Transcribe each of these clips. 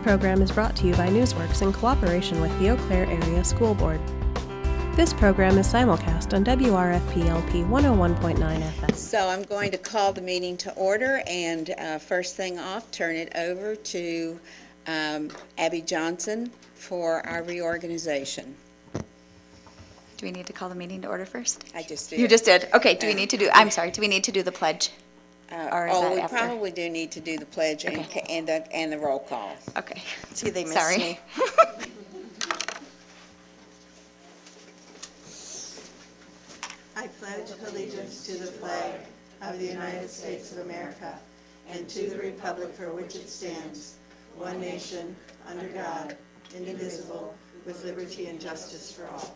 program is brought to you by Newsworks in cooperation with the Eau Claire Area School Board. This program is simulcast on WRFP-LP 101.9 FM. So I'm going to call the meeting to order, and first thing off, turn it over to Abby Johnson for our reorganization. Do we need to call the meeting to order first? I just did. You just did? Okay, do we need to do, I'm sorry, do we need to do the pledge? Or is that we after? probably do need to do the pledge Okay. and the roll call. Okay. See, they missed Sorry. me. I pledge allegiance to the flag of the United States of America and to the republic for which it stands, one nation, under God, indivisible, with liberty and justice for all.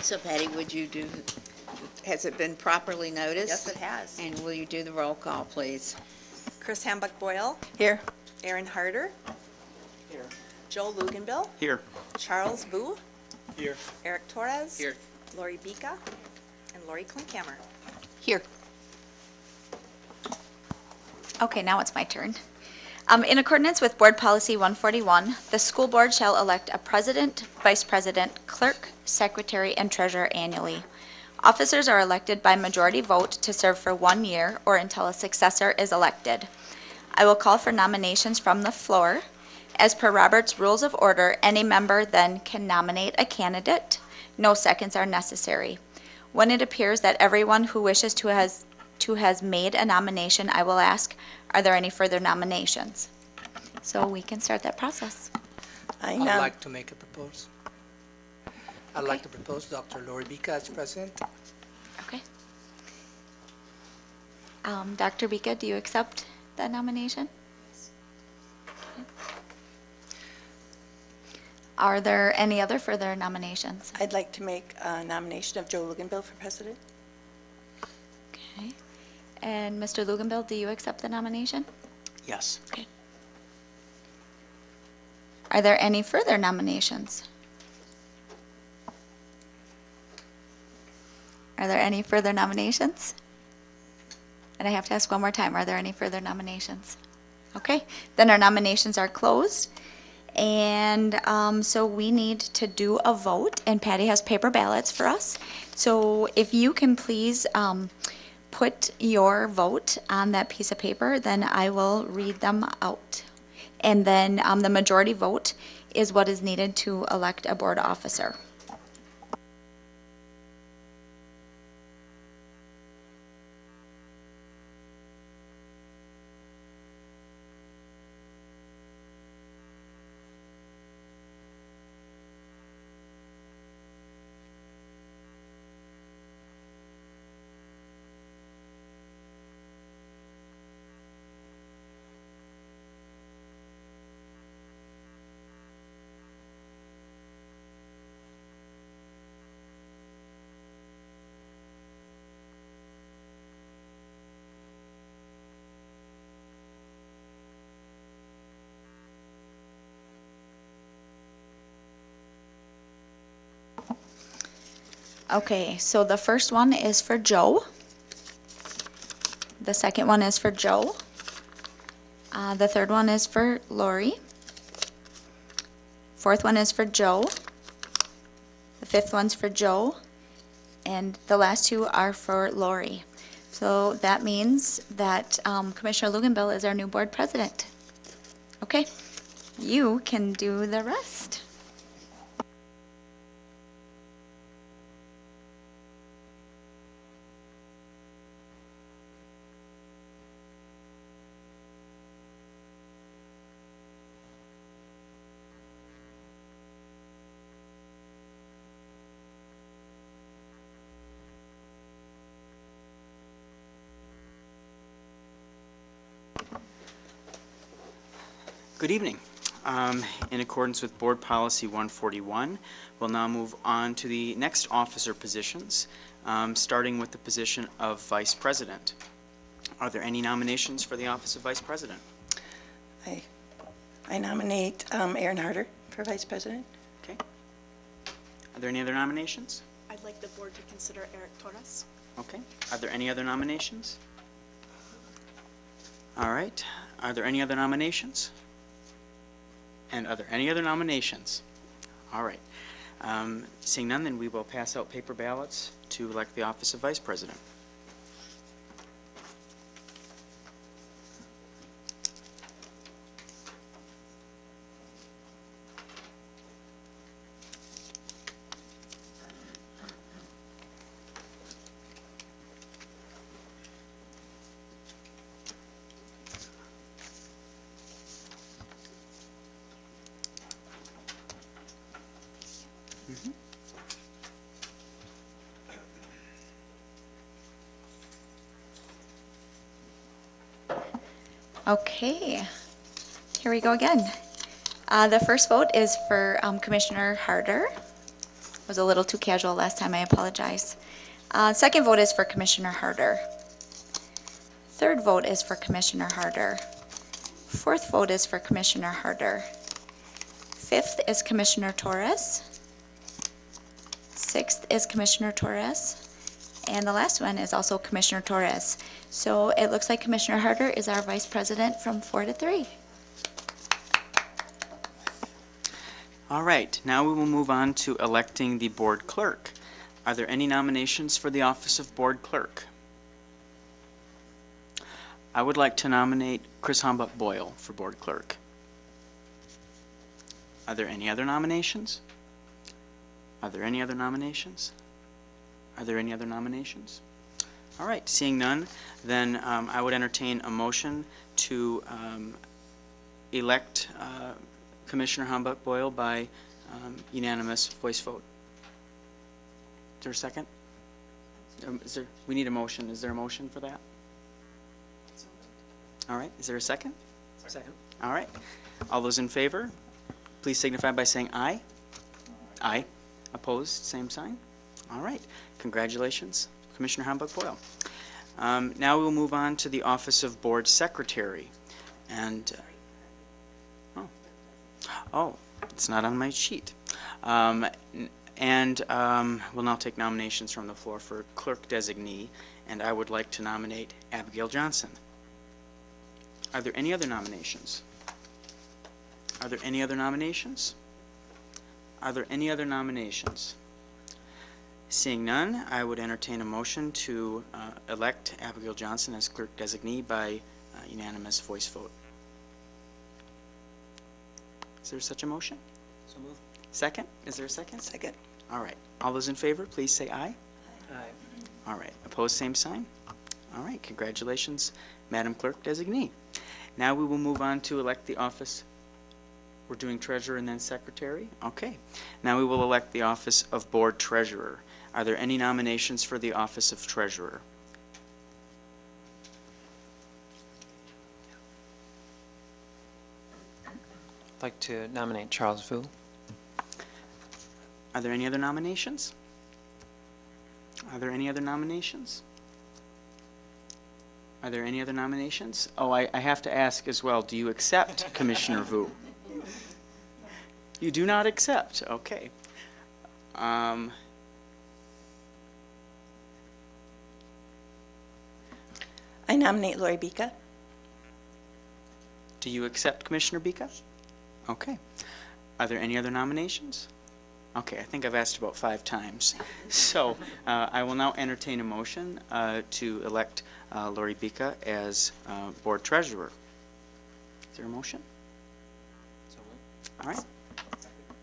So Patty, would you do, has it been properly noticed? Yes, it has. And will you do the roll call, please? Chris Hambuck-Boyle, Here. Aaron Harder. Here. Joel Luganbill, Here. Charles Vu, Here. Eric Torres. Here. Lori Bika, and Lori Klinkhammer. Here. Okay, now it's my turn. In accordance with Board Policy 141, the school board shall elect a president, vice president, clerk, secretary, and treasurer annually. Officers are elected by majority vote to serve for 1 year or until a successor is elected. I will call for nominations from the floor. As per Robert's Rules of Order, any member then can nominate a candidate. No seconds are necessary. When it appears that everyone who wishes to has made a nomination, I will ask, are there any further nominations? So we can start that process. I I'd know. like to make a proposal. I'd like to propose Dr. Lori Bika as president. Okay. Dr. Bika, do you accept that nomination? Are there any other further nominations? I'd like to make a nomination of Joe Luganbill for president. Okay. And Mr. Luganbill, do you accept the nomination? Yes. Okay. Are there any further nominations? Are there any further nominations? And I have to ask one more time, are there any further nominations? Okay, then our nominations are closed. And so we need to do a vote, and Patty has paper ballots for us. So if you can please put your vote on that piece of paper, then I will read them out. And then the majority vote is what is needed to elect a board officer. Okay, so the first one is for Joe. The second one is for Joe. The third one is for Lori. Fourth one is for Joe. The fifth one's for Joe. And the last two are for Lori. So that means that Commissioner Luganbill is our new board president. Okay, you can do the rest. Good evening. In accordance with Board Policy 141, we'll now move on to the next officer positions, starting with the position of Vice President. Are there any nominations for the office of Vice President? I nominate Aaron Harder for vice president. Okay. Are there any other nominations? I'd like the board to consider Eric Torres. Okay. Are there any other nominations? All right. Are there any other nominations? And are there any other nominations? All right. Seeing none, then we will pass out paper ballots to elect the office of Vice President. Okay, here we go again. The first vote is for Commissioner Harder. Was a little too casual last time, I apologize. Second vote is for Commissioner Harder. Third vote is for Commissioner Harder. Fourth vote is for Commissioner Harder. Fifth is Commissioner Torres. Sixth is Commissioner Torres. And the last one is also Commissioner Torres. So it looks like Commissioner Harder is our Vice President from 4 to 3. All right, now we will move on to electing the board clerk. Are there any nominations for the office of board clerk? I would like to nominate Chris Hombuck Boyle for board clerk. Are there any other nominations? Are there any other nominations? Are there any other nominations? All right, seeing none, then I would entertain a motion to elect Commissioner Hombuck Boyle by unanimous voice vote. Is there a second? We need a motion. Is there a motion for that? All right, is there a second? Second. All right. All those in favor, please signify by saying aye. Aye. Opposed, same sign. All right. Congratulations, Commissioner Hombuck Boyle. Now we'll move on to the office of board secretary. And, oh, it's not on my sheet. We'll now take nominations from the floor for clerk designee, and I would like to nominate Abigail Johnson. Are there any other nominations? Are there any other nominations? Are there any other nominations? Seeing none, I would entertain a motion to elect Abigail Johnson as clerk designee by unanimous voice vote. Is there such a motion? So moved. Second? Is there a second? Second. All right. All those in favor, please say aye. Aye. All right. Opposed, same sign. All right. Congratulations, Madam Clerk Designee. Now we will move on to elect the office. We're doing treasurer and then secretary? Okay. Now we will elect the office of board treasurer. Are there any nominations for the office of treasurer? I'd like to nominate Charles Vu. Are there any other nominations? Are there any other nominations? Are there any other nominations? Oh, I have to ask as well, do you accept Commissioner Vu? You do not accept, okay. I nominate Lori Bika. Do you accept Commissioner Bika? Okay. Are there any other nominations? Okay, I think I've asked about 5 times. So I will now entertain a motion to elect Lori Bika as board treasurer. Is there a motion? So moved. All right.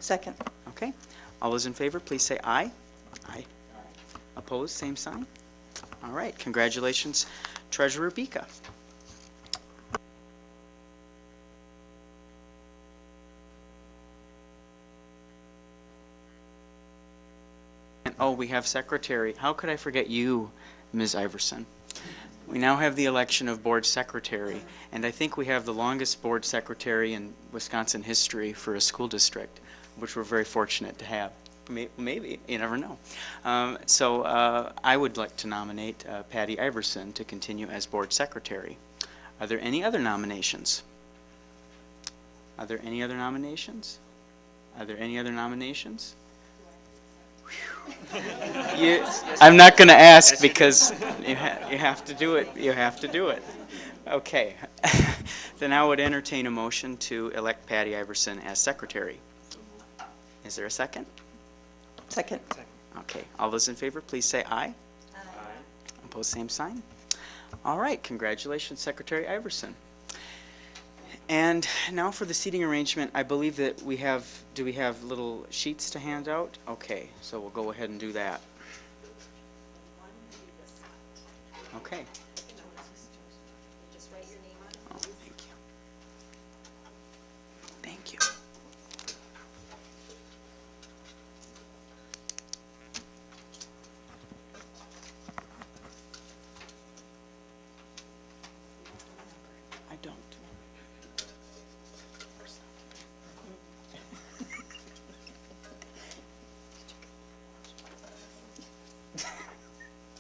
Second. Okay. All those in favor, please say aye. Aye. Opposed, same sign. All right. Congratulations, Treasurer Bika. And, oh, we have secretary. How could I forget you, Ms. Iverson? We now have the election of board secretary, and I think we have the longest board secretary in Wisconsin history for a school district, which we're very fortunate to have. Maybe, you never know. So I would like to nominate Patty Iverson to continue as board secretary. Are there any other nominations? Are there any other nominations? Are there any other nominations? I'm not going to ask because you have to do it. You have to do it. Okay. Then I would entertain a motion to elect Patty Iverson as secretary. Is there a second? Second. Okay. All those in favor, please say aye. Aye. Opposed, same sign. All right. Congratulations, Secretary Iverson. And now for the seating arrangement, I believe that we have, do we have little sheets to hand out? Okay, so we'll go ahead and do that. Okay. Oh, thank you. Thank you. I don't.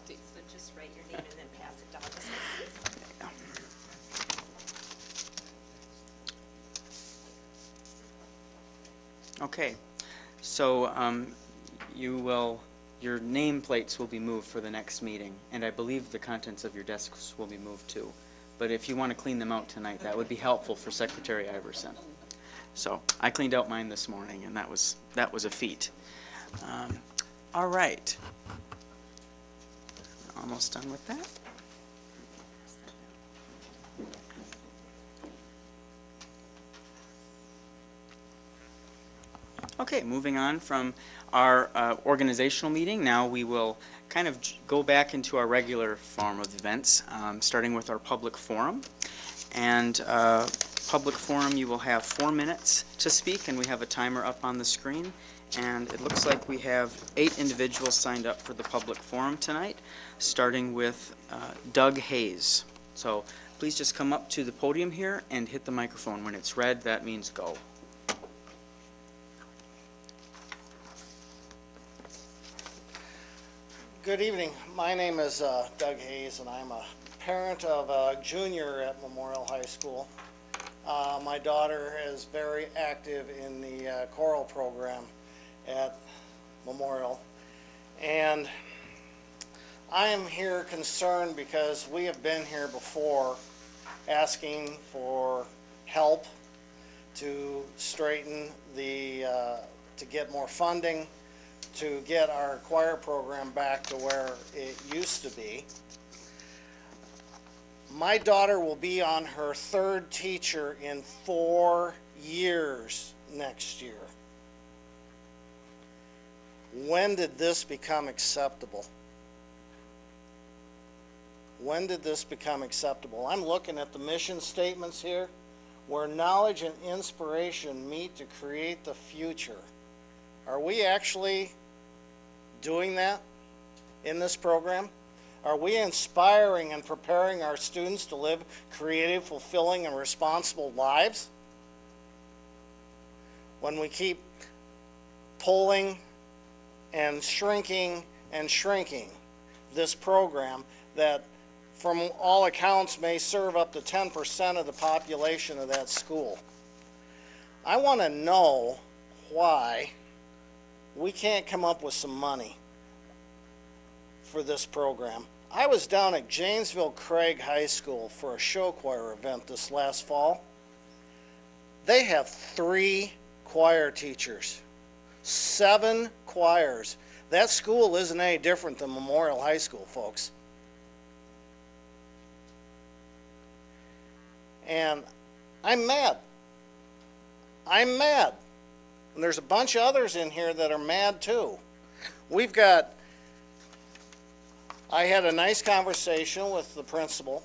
So just write your name and then pass it down. Okay, so your nameplates will be moved for the next meeting, and I believe the contents of your desks will be moved too. But if you want to clean them out tonight, that would be helpful for Secretary Iverson. So I cleaned out mine this morning, and that was a feat. All right. Almost done with that. Okay, moving on from our organizational meeting, now we will kind of go back into our regular form of events, starting with our public forum. And public forum, you will have 4 minutes to speak, and we have a timer up on the screen. And it looks like we have 8 individuals signed up for the public forum tonight, starting with Doug Hayes. So please just come up to the podium here and hit the microphone. When it's red, that means go. Good evening. My name is Doug Hayes, and I'm a parent of a junior at Memorial High School. My daughter is very active in the choral program at Memorial, and I am here concerned because we have been here before asking for help to straighten to get more funding, to get our choir program back to where it used to be. My daughter will be on her 3rd teacher in 4 years next year. When did this become acceptable? When did this become acceptable? I'm looking at the mission statements here, where knowledge and inspiration meet to create the future. Are we actually doing that in this program? Are we inspiring and preparing our students to live creative, fulfilling, and responsible lives? When we keep pulling and shrinking this program that from all accounts may serve up to 10% of the population of that school. I want to know why we can't come up with some money for this program. I was down at Janesville Craig High School for a show choir event this last fall. They have 3 choir teachers, 7 choirs. That school isn't any different than Memorial High School, folks. And I'm mad. I'm mad. And there's a bunch of others in here that are mad too. I had a nice conversation with the principal.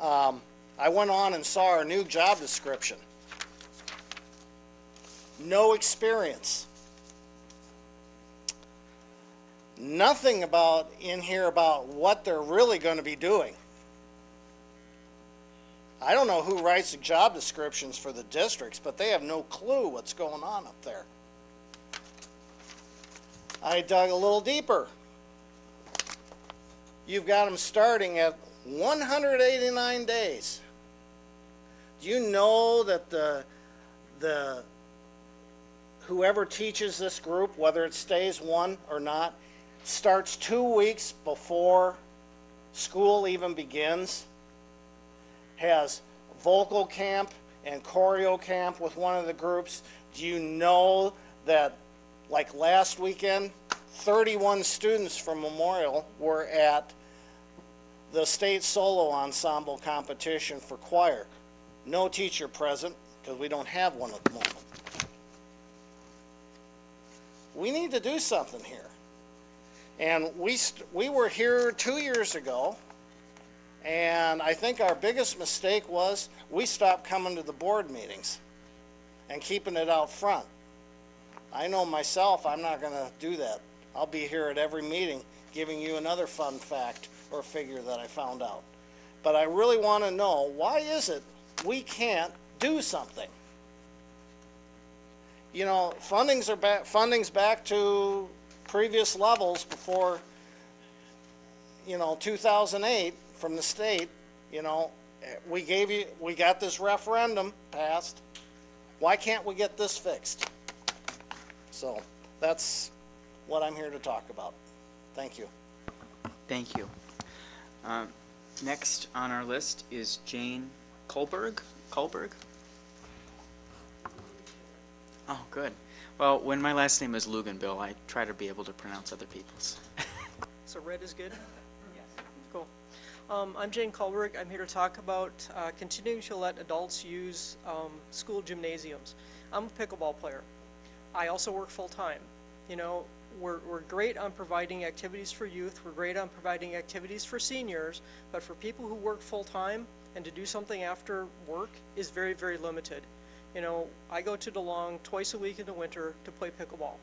I went on and saw our new job description. No experience. Nothing in here about what they're really going to be doing. I don't know who writes the job descriptions for the districts, but they have no clue what's going on up there. I dug a little deeper. You've got them starting at 189 days. Do you know that whoever teaches this group, whether it stays 1 or not, starts 2 weeks before school even begins? has vocal camp and choreo camp with one of the groups. Do you know that, like last weekend, 31 students from Memorial were at the state solo ensemble competition for choir? No teacher present, because we don't have one at the moment. We need to do something here. And we were here 2 years ago, and I think our biggest mistake was we stopped coming to the board meetings and keeping it out front. I know myself, I'm not going to do that. I'll be here at every meeting giving you another fun fact or figure that I found out. But I really want to know, why is it we can't do something? You know, funding's back to previous levels before, 2008 from the state. We got this referendum passed. Why can't we get this fixed? So that's what I'm here to talk about. Thank you. Thank you. Next on our list is Jane Kohlberg. Oh, good. Well, when my last name is Luganville, I try to be able to pronounce other people's. So red is good? Yes. Cool. I'm Jane Kohlberg. I'm here to talk about continuing to let adults use school gymnasiums. I'm a pickleball player. I also work full-time. We're great on providing activities for youth. We're great on providing activities for seniors. But for people who work full-time and to do something after work is very, very limited. I go to DeLong twice a week in the winter to play pickleball.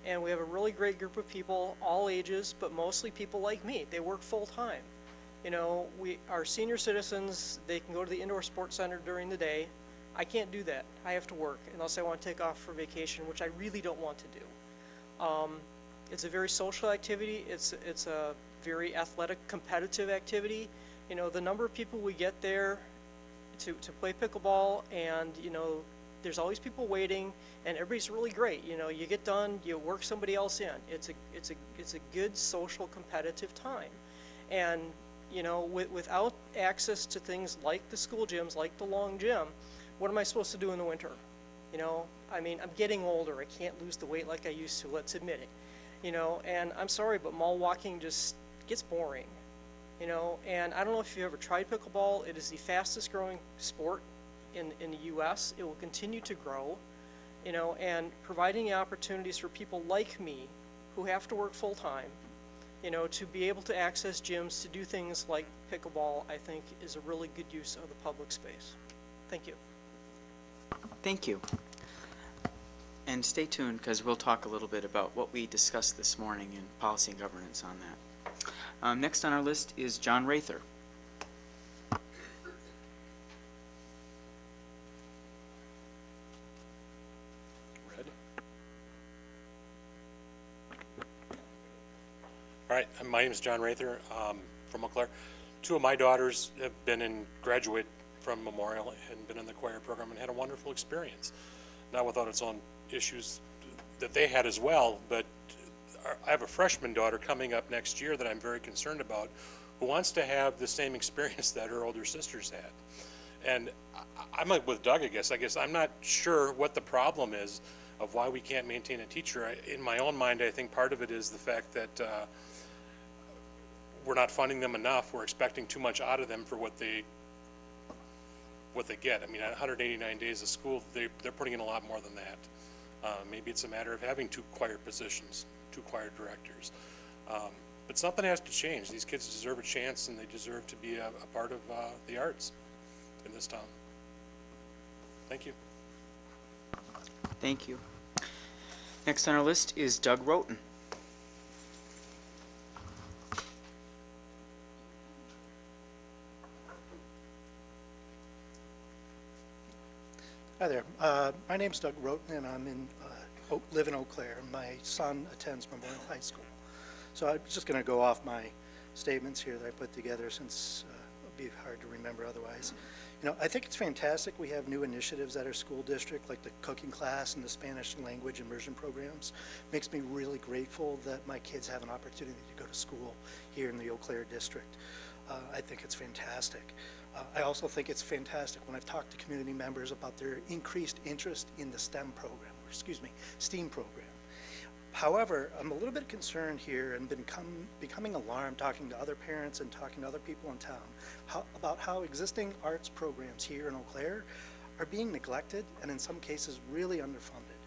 And we have a really great group of people, all ages, but mostly people like me. They work full-time. Our senior citizens, they can go to the indoor sports center during the day. I can't do that. I have to work unless I want to take off for vacation, which I really don't want to do. It's a very social activity. It's a very athletic, competitive activity. The number of people we get there to play pickleball, and there's always people waiting, and everybody's really great. You get done, you work somebody else in. It's a good social competitive time, and without access to things like the school gyms, like the Long Gym, what am I supposed to do in the winter? I'm getting older. I can't lose the weight like I used to. Let's admit it. And I'm sorry, but mall walking just gets boring. And I don't know if you've ever tried pickleball. It is the fastest growing sport in the U.S. It will continue to grow, and providing opportunities for people like me who have to work full time, to be able to access gyms to do things like pickleball, I think is a really good use of the public space. Thank you. Thank you. And stay tuned, because we'll talk a little bit about what we discussed this morning in policy and governance on that. Next on our list is John Rather. Red. All right, my name is John Rather from Eau Claire. Two of my daughters have been graduate from Memorial and been in the choir program and had a wonderful experience. Not without its own issues that they had as well, but I have a freshman daughter coming up next year that I'm very concerned about, who wants to have the same experience that her older sisters had. And I'm like with Doug, I guess I'm not sure what the problem is of why we can't maintain a teacher. In my own mind, I think part of it is the fact that we're not funding them enough. We're expecting too much out of them for what they get. 189 days of school, they're putting in a lot more than that. Maybe it's a matter of having two choir positions, two choir directors. But something has to change. These kids deserve a chance, and they deserve to be a part of the arts in this town. Thank you. Thank you. Next on our list is Doug Roten. Hi there. My name's Doug Roten, and I'm live in Eau Claire. My son attends Memorial High School. So I'm just going to go off my statements here that I put together, since it'll be hard to remember otherwise. I think it's fantastic we have new initiatives at our school district, like the cooking class and the Spanish language immersion programs. Makes me really grateful that my kids have an opportunity to go to school here in the Eau Claire district. I think it's fantastic. I also think it's fantastic when I've talked to community members about their increased interest in the STEM program, or excuse me, STEAM program. However, I'm a little bit concerned here and becoming alarmed talking to other parents and talking to other people in town about how existing arts programs here in Eau Claire are being neglected and in some cases really underfunded.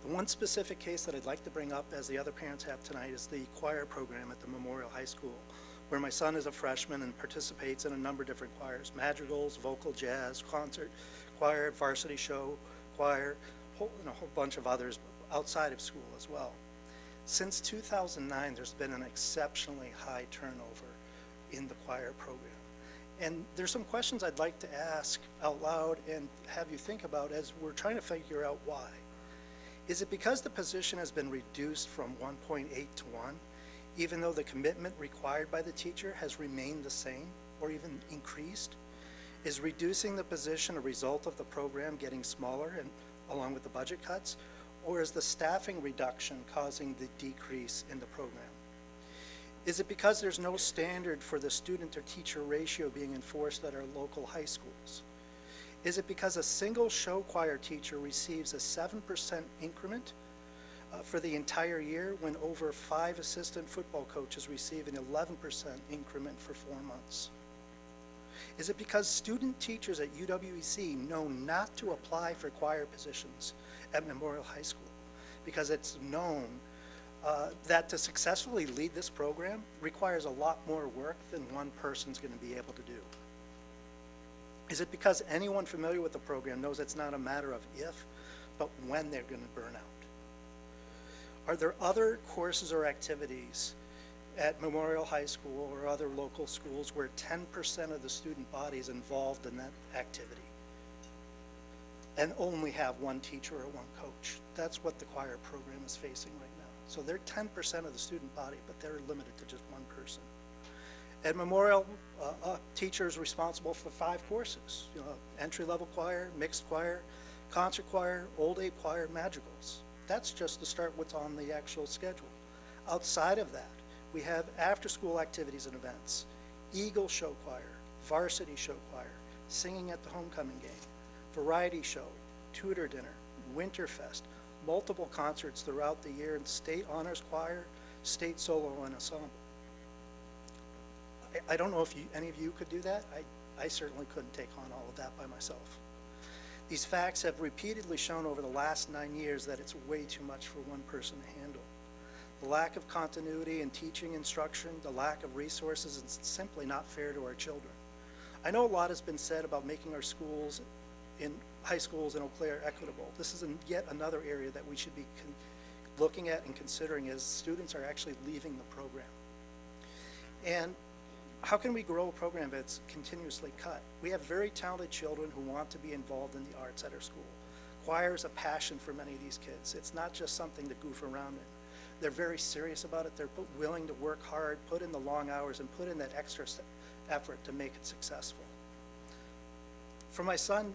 The one specific case that I'd like to bring up, as the other parents have tonight, is the choir program at the Memorial High School, where my son is a freshman and participates in a number of different choirs: madrigals, vocal, jazz, concert choir, varsity show choir, and a whole bunch of others outside of school as well. Since 2009, there's been an exceptionally high turnover in the choir program. And there's some questions I'd like to ask out loud and have you think about as we're trying to figure out why. Is it because the position has been reduced from 1.8 to 1, even though the commitment required by the teacher has remained the same or even increased? Is reducing the position a result of the program getting smaller and along with the budget cuts? Or is the staffing reduction causing the decrease in the program? Is it because there's no standard for the student to teacher ratio being enforced at our local high schools? Is it because a single show choir teacher receives a 7% increment for the entire year when over 5 assistant football coaches receive an 11% increment for 4 months? Is it because student teachers at UWEC know not to apply for choir positions at Memorial High School because it's known that to successfully lead this program requires a lot more work than one person's going to be able to do? Is it because anyone familiar with the program knows it's not a matter of if, but when they're going to burn out? Are there other courses or activities at Memorial High School or other local schools where 10% of the student body is involved in that activity and only have one teacher or one coach? That's what the choir program is facing right now. So they're 10% of the student body, but they're limited to just one person. At Memorial, a teacher is responsible for 5 courses: entry-level choir, mixed choir, concert choir, old age choir, madrigals. That's just to start what's on the actual schedule. Outside of that, we have after-school activities and events: Eagle Show Choir, Varsity Show Choir, singing at the homecoming game, variety show, tutor dinner, Winterfest, multiple concerts throughout the year, and state honors choir, state solo, and ensemble. I don't know if any of you could do that. I certainly couldn't take on all of that by myself. These facts have repeatedly shown over the last 9 years that it's way too much for one person to handle. The lack of continuity in teaching instruction, the lack of resources, is simply not fair to our children. I know a lot has been said about making our schools in high schools in Eau Claire equitable. This is yet another area that we should be looking at and considering as students are actually leaving the program. And how can we grow a program that's continuously cut? We have very talented children who want to be involved in the arts at our school. Choir is a passion for many of these kids. It's not just something to goof around in. They're very serious about it. They're willing to work hard, put in the long hours, and put in that extra effort to make it successful. For my son,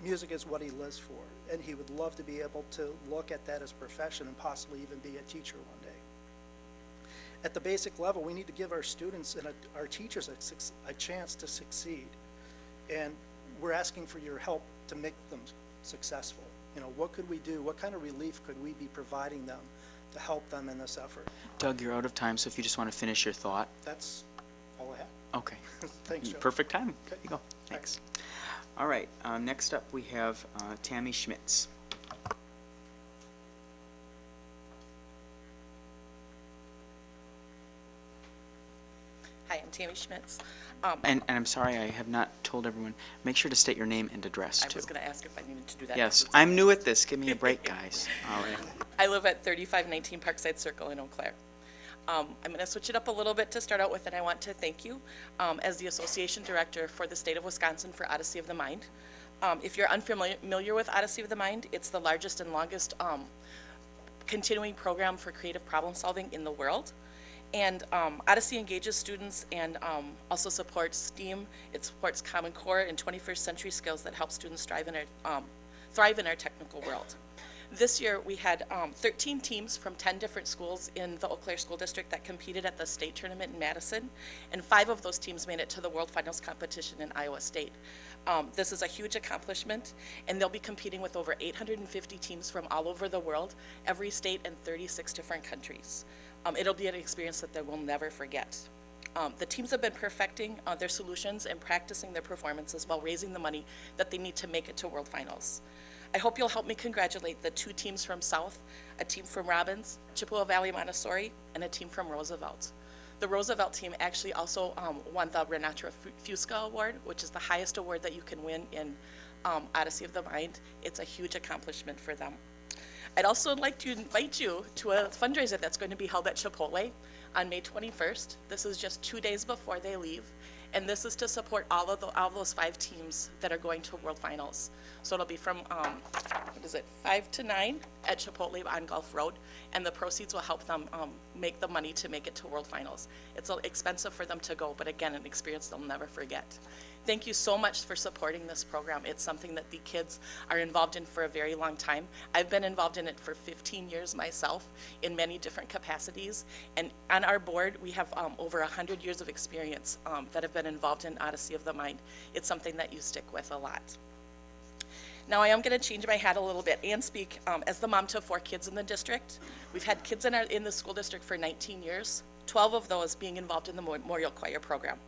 music is what he lives for, and he would love to be able to look at that as a profession and possibly even be a teacher one day. At the basic level, we need to give our students and our teachers a chance to succeed, and we're asking for your help to make them successful. What could we do? What kind of relief could we be providing them to help them in this effort? Doug, you're out of time, so if you just want to finish your thought. That's all I have. Okay. Thanks, Joe. Perfect timing. Okay. There you go. Thanks. All right, next up we have Tammy Schmitz. Hi, I'm Tammy Schmitz. And I'm sorry, I have not told everyone, make sure to state your name and address, I too. was going to ask if I needed to do that. Yes, I'm new at this. Give me a break, guys. All right. I live at 3519 Parkside Circle in Eau Claire. I'm going to switch it up a little bit to start out with, and I want to thank you as the Association Director for the State of Wisconsin for Odyssey of the Mind. If you're unfamiliar with Odyssey of the Mind, it's the largest and longest continuing program for creative problem solving in the world. And Odyssey engages students and also supports STEAM. It supports Common Core and 21st century skills that help students thrive in our technical world. This year, we had 13 teams from 10 different schools in the Eau Claire School District that competed at the state tournament in Madison, and 5 of those teams made it to the World Finals competition in Iowa State. This is a huge accomplishment, and they'll be competing with over 850 teams from all over the world, every state and 36 different countries. It'll be an experience that they will never forget. The teams have been perfecting their solutions and practicing their performances while raising the money that they need to make it to World Finals. I hope you'll help me congratulate the 2 teams from South, a team from Robbins, Chippewa Valley Montessori, and a team from Roosevelt. The Roosevelt team actually also won the Renatra Fusca Award, which is the highest award that you can win in Odyssey of the Mind. It's a huge accomplishment for them. I'd also like to invite you to a fundraiser that's going to be held at Chipotle on May 21st. This is just 2 days before they leave, and this is to support all those 5 teams that are going to World Finals. So it'll be from, 5 to 9 at Chipotle on Gulf Road, and the proceeds will help them make the money to make it to World Finals. It's expensive for them to go, but again, an experience they'll never forget. Thank you so much for supporting this program. It's something that the kids are involved in for a very long time. I've been involved in it for 15 years myself in many different capacities. And on our board, we have over 100 years of experience that have been involved in Odyssey of the Mind. It's something that you stick with a lot. Now I am going to change my hat a little bit and speak as the mom to 4 kids in the district. We've had kids in the school district for 19 years, 12 of those being involved in the Memorial Choir program.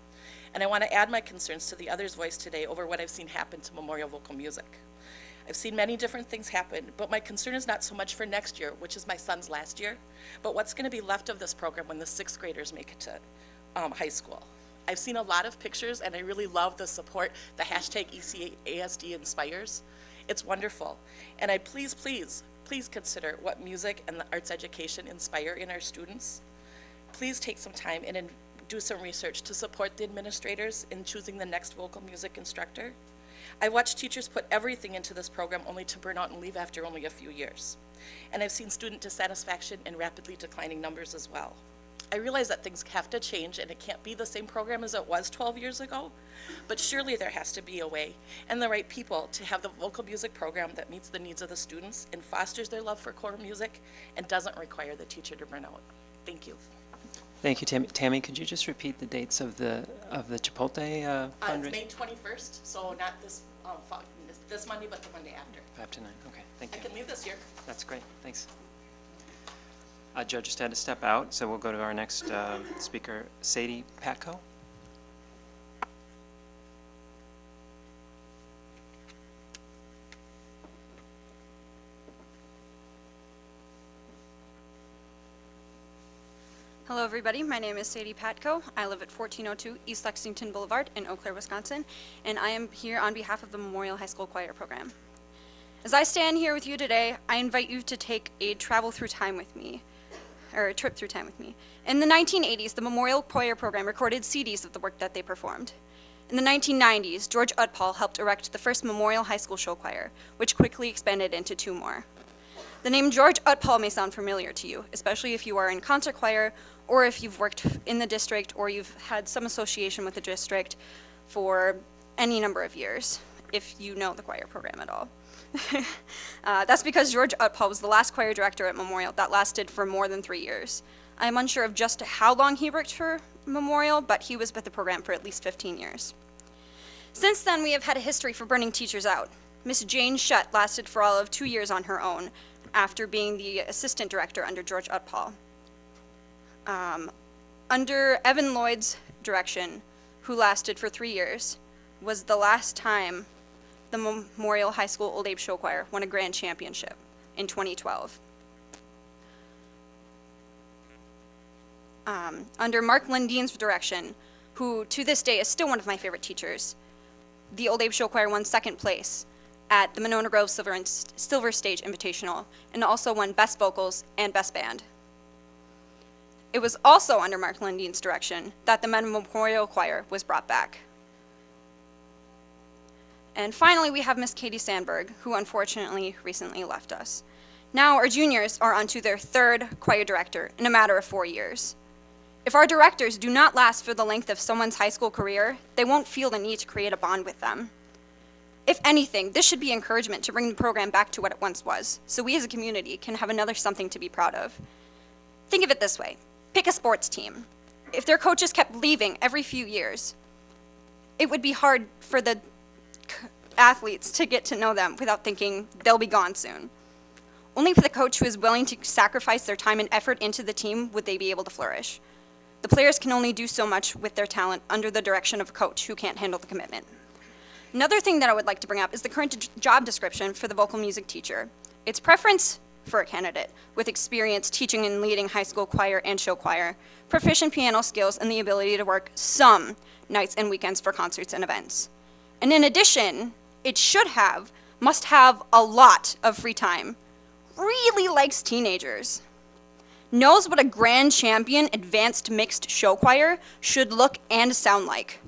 And I want to add my concerns to the others' voice today over what I've seen happen to Memorial Vocal Music. I've seen many different things happen, but my concern is not so much for next year, which is my son's last year, but what's going to be left of this program when the 6th graders make it to high school. I've seen a lot of pictures, and I really love the support, the hashtag ECASD inspires. It's wonderful. And I please consider what music and the arts education inspire in our students. Please take some time and do some research to support the administrators in choosing the next vocal music instructor. I watched teachers put everything into this program only to burn out and leave after only a few years. And I've seen student dissatisfaction in rapidly declining numbers as well. I realize that things have to change and it can't be the same program as it was 12 years ago, but surely there has to be a way and the right people to have the vocal music program that meets the needs of the students and fosters their love for choral music and doesn't require the teacher to burn out. Thank you. Thank you, Tammy. Tammy, could you just repeat the dates of the Chipotle fundraiser? It's May 21st, so not this Monday, but the Monday after. 5 to 9. Okay, thank you. I can leave this here. That's great. Thanks. Judge just had to step out, so we'll go to our next speaker, Sadie Patko. Hello everybody, my name is Sadie Patko. I live at 1402 East Lexington Boulevard in Eau Claire, Wisconsin, and I am here on behalf of the Memorial High School Choir Program. As I stand here with you today, I invite you to take a trip through time with me. In the 1980s, the Memorial Choir Program recorded CDs of the work that they performed. In the 1990s, George Utpal helped erect the first Memorial High School show choir, which quickly expanded into 2 more. The name George Utpal may sound familiar to you, especially if you are in concert choir or if you've worked in the district or you've had some association with the district for any number of years, if you know the choir program at all. That's because George Utpal was the last choir director at Memorial that lasted for more than 3 years. I'm unsure of just how long he worked for Memorial, but he was with the program for at least 15 years. Since then, we have had a history for burning teachers out. Miss Jane Shutt lasted for all of 2 years on her own, after being the assistant director under George Utpal. Under Evan Lloyd's direction, who lasted for 3 years, was the last time the Memorial High School Old Abe Show Choir won a grand championship in 2012. Under Mark Lindine's direction, who to this day is still one of my favorite teachers, the Old Abe Show Choir won 2nd place at the Monona Grove Silver Stage Invitational, and also won Best Vocals and Best Band. It was also under Mark Lindine's direction that the Memorial Choir was brought back. And finally, we have Miss Katie Sandberg, who unfortunately recently left us. Now our juniors are onto their 3rd choir director in a matter of 4 years. If our directors do not last for the length of someone's high school career, they won't feel the need to create a bond with them. If anything, this should be encouragement to bring the program back to what it once was, so we as a community can have another something to be proud of. Think of it this way. Pick a sports team. If their coaches kept leaving every few years, it would be hard for the athletes to get to know them without thinking they'll be gone soon. Only with a coach who is willing to sacrifice their time and effort into the team would they be able to flourish. The players can only do so much with their talent under the direction of a coach who can't handle the commitment. Another thing that I would like to bring up is the current job description for the vocal music teacher. It's preference for a candidate with experience teaching and leading high school choir and show choir, proficient piano skills, and the ability to work some nights and weekends for concerts and events. And in addition, it must have a lot of free time, really likes teenagers, knows what a grand champion advanced mixed show choir should look and sound like,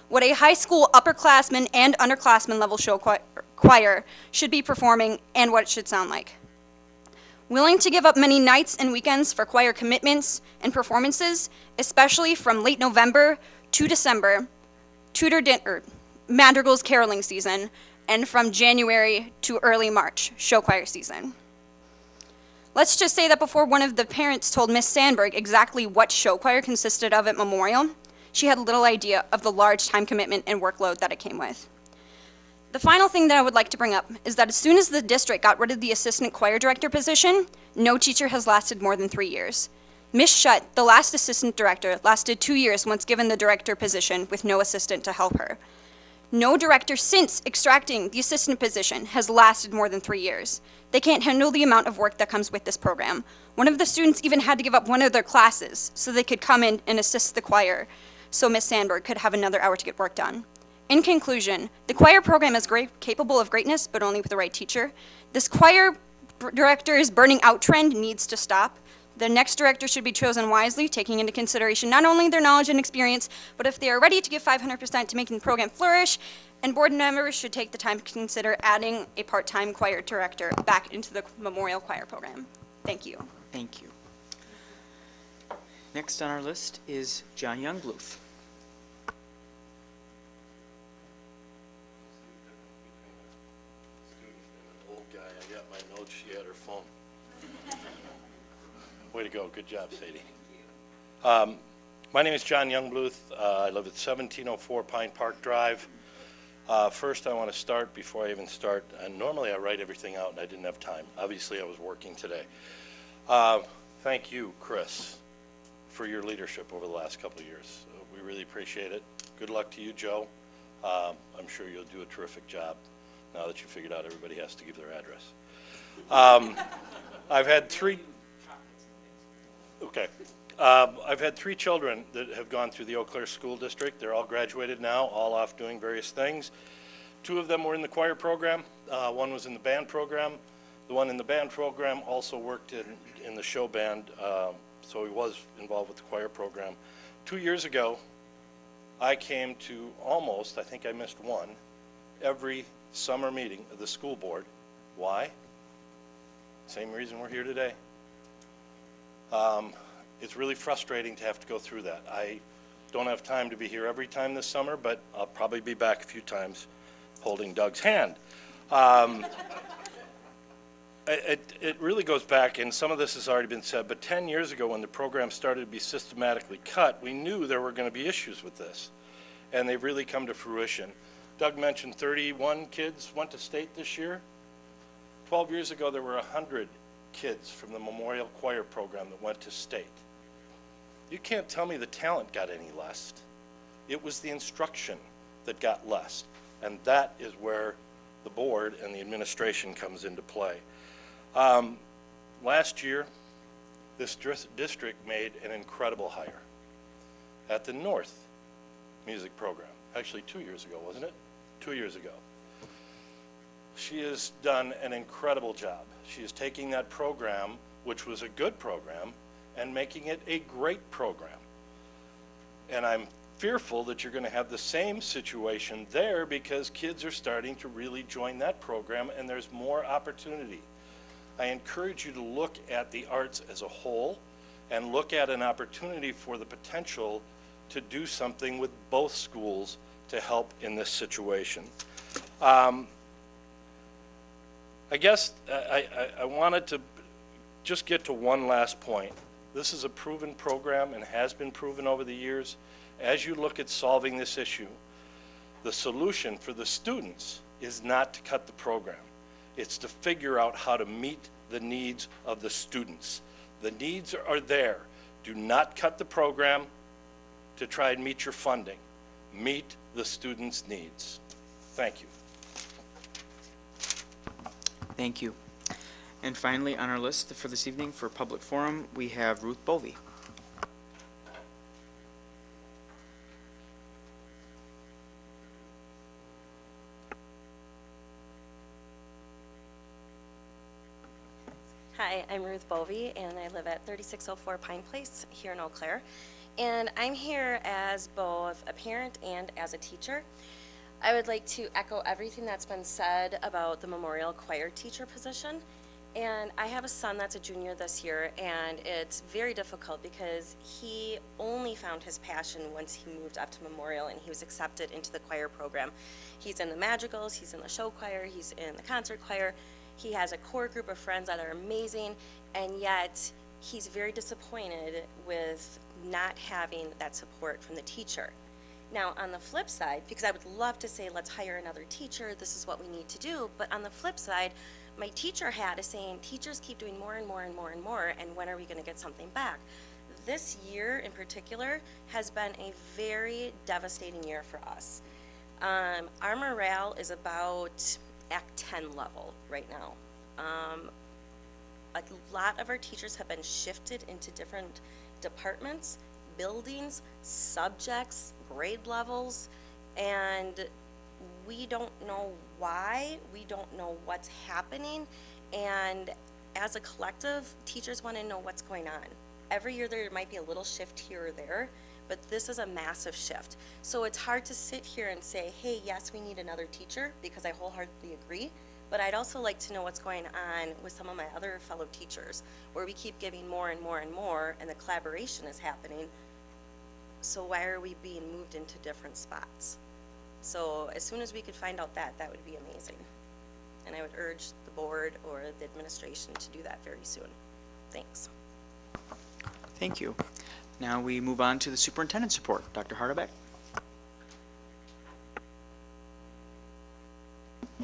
what a high school upperclassmen and underclassmen level show choir should be performing and what it should sound like. Willing to give up many nights and weekends for choir commitments and performances, especially from late November to December, Madrigal's caroling season, and from January to early March, show choir season. Let's just say that before one of the parents told Miss Sandberg exactly what show choir consisted of at Memorial, she had little idea of the large time commitment and workload that it came with. The final thing that I would like to bring up is that as soon as the district got rid of the assistant choir director position, no teacher has lasted more than 3 years. Miss Shutt, the last assistant director, lasted 2 years once given the director position with no assistant to help her. No director since extracting the assistant position has lasted more than 3 years. They can't handle the amount of work that comes with this program. One of the students even had to give up one of their classes so they could come in and assist the choir so Miss Sandberg could have another hour to get work done. In conclusion, the choir program is capable of greatness, but only with the right teacher. This choir director's burning out trend needs to stop. The next director should be chosen wisely, taking into consideration not only their knowledge and experience, but if they are ready to give 500% to making the program flourish, and board members should take the time to consider adding a part-time choir director back into the Memorial Choir program. Thank you. Thank you. Next on our list is John Youngbluth. Old guy, I got my notes, she had her phone. Way to go, good job, Sadie. My name is John Youngbluth. I live at 1704 Pine Park Drive. First, I want to start, before I even start, and normally I write everything out and I didn't have time. Obviously, I was working today. Thank you, Chris, for your leadership over the last couple of years. We really appreciate it. Good luck to you, Joe. I'm sure you'll do a terrific job now that you figured out everybody has to give their address. I've had three children that have gone through the Eau Claire School District. They're all graduated now, all off doing various things. 2 of them were in the choir program. One was in the band program. The one in the band program also worked in the show band, so he was involved with the choir program. 2 years ago, I came to almost, I think I missed one, every summer meeting of the school board. Why? Same reason we're here today. It's really frustrating to have to go through that. I don't have time to be here every time this summer, but I'll probably be back a few times holding Doug's hand. It really goes back, and some of this has already been said, but 10 years ago when the program started to be systematically cut, we knew there were going to be issues with this, and they've really come to fruition. Doug mentioned 31 kids went to state this year. 12 years ago, there were 100 kids from the Memorial Choir program that went to state. You can't tell me the talent got any less. It was the instruction that got less, and that is where the board and the administration comes into play. Last year, this district made an incredible hire at the North Music Program. Actually, 2 years ago, wasn't it? 2 years ago. She has done an incredible job. She is taking that program, which was a good program, and making it a great program. And I'm fearful that you're going to have the same situation there because kids are starting to really join that program and there's more opportunity. I encourage you to look at the arts as a whole and look at an opportunity for the potential to do something with both schools to help in this situation. I guess I wanted to just get to one last point. This is a proven program and has been proven over the years. As you look at solving this issue, the solution for the students is not to cut the program. It's to figure out how to meet the needs of the students. The needs are there. Do not cut the program to try and meet your funding. Meet the students' needs. Thank you. Thank you. And finally, on our list for this evening for public forum, we have Ruth Bovey. Hi, I'm Ruth Bovey, and I live at 3604 Pine Place here in Eau Claire. And I'm here as both a parent and as a teacher. I would like to echo everything that's been said about the memorial choir teacher position. And I have a son that's a junior this year, and it's very difficult because he only found his passion once he moved up to Memorial and he was accepted into the choir program. He's in the Madrigals, he's in the show choir, he's in the concert choir. He has a core group of friends that are amazing, and yet he's very disappointed with not having that support from the teacher. Now, on the flip side, because I would love to say, let's hire another teacher, this is what we need to do, but on the flip side, my teacher hat is saying, teachers keep doing more and more and more and more, and when are we going to get something back? This year in particular has been a very devastating year for us. Our morale is about Act 10 level right now. A lot of our teachers have been shifted into different departments, buildings, subjects, grade levels, and we don't know why, we don't know what's happening, and as a collective, teachers want to know what's going on. Every year there might be a little shift here or there, but this is a massive shift. So it's hard to sit here and say, hey, yes, we need another teacher, because I wholeheartedly agree, but I'd also like to know what's going on with some of my other fellow teachers, where we keep giving more and more and more, and the collaboration is happening. So why are we being moved into different spots? So as soon as we could find out that, that would be amazing. And I would urge the board or the administration to do that very soon. Thanks. Thank you. Now we move on to the superintendent's report. Dr. Hardebeck.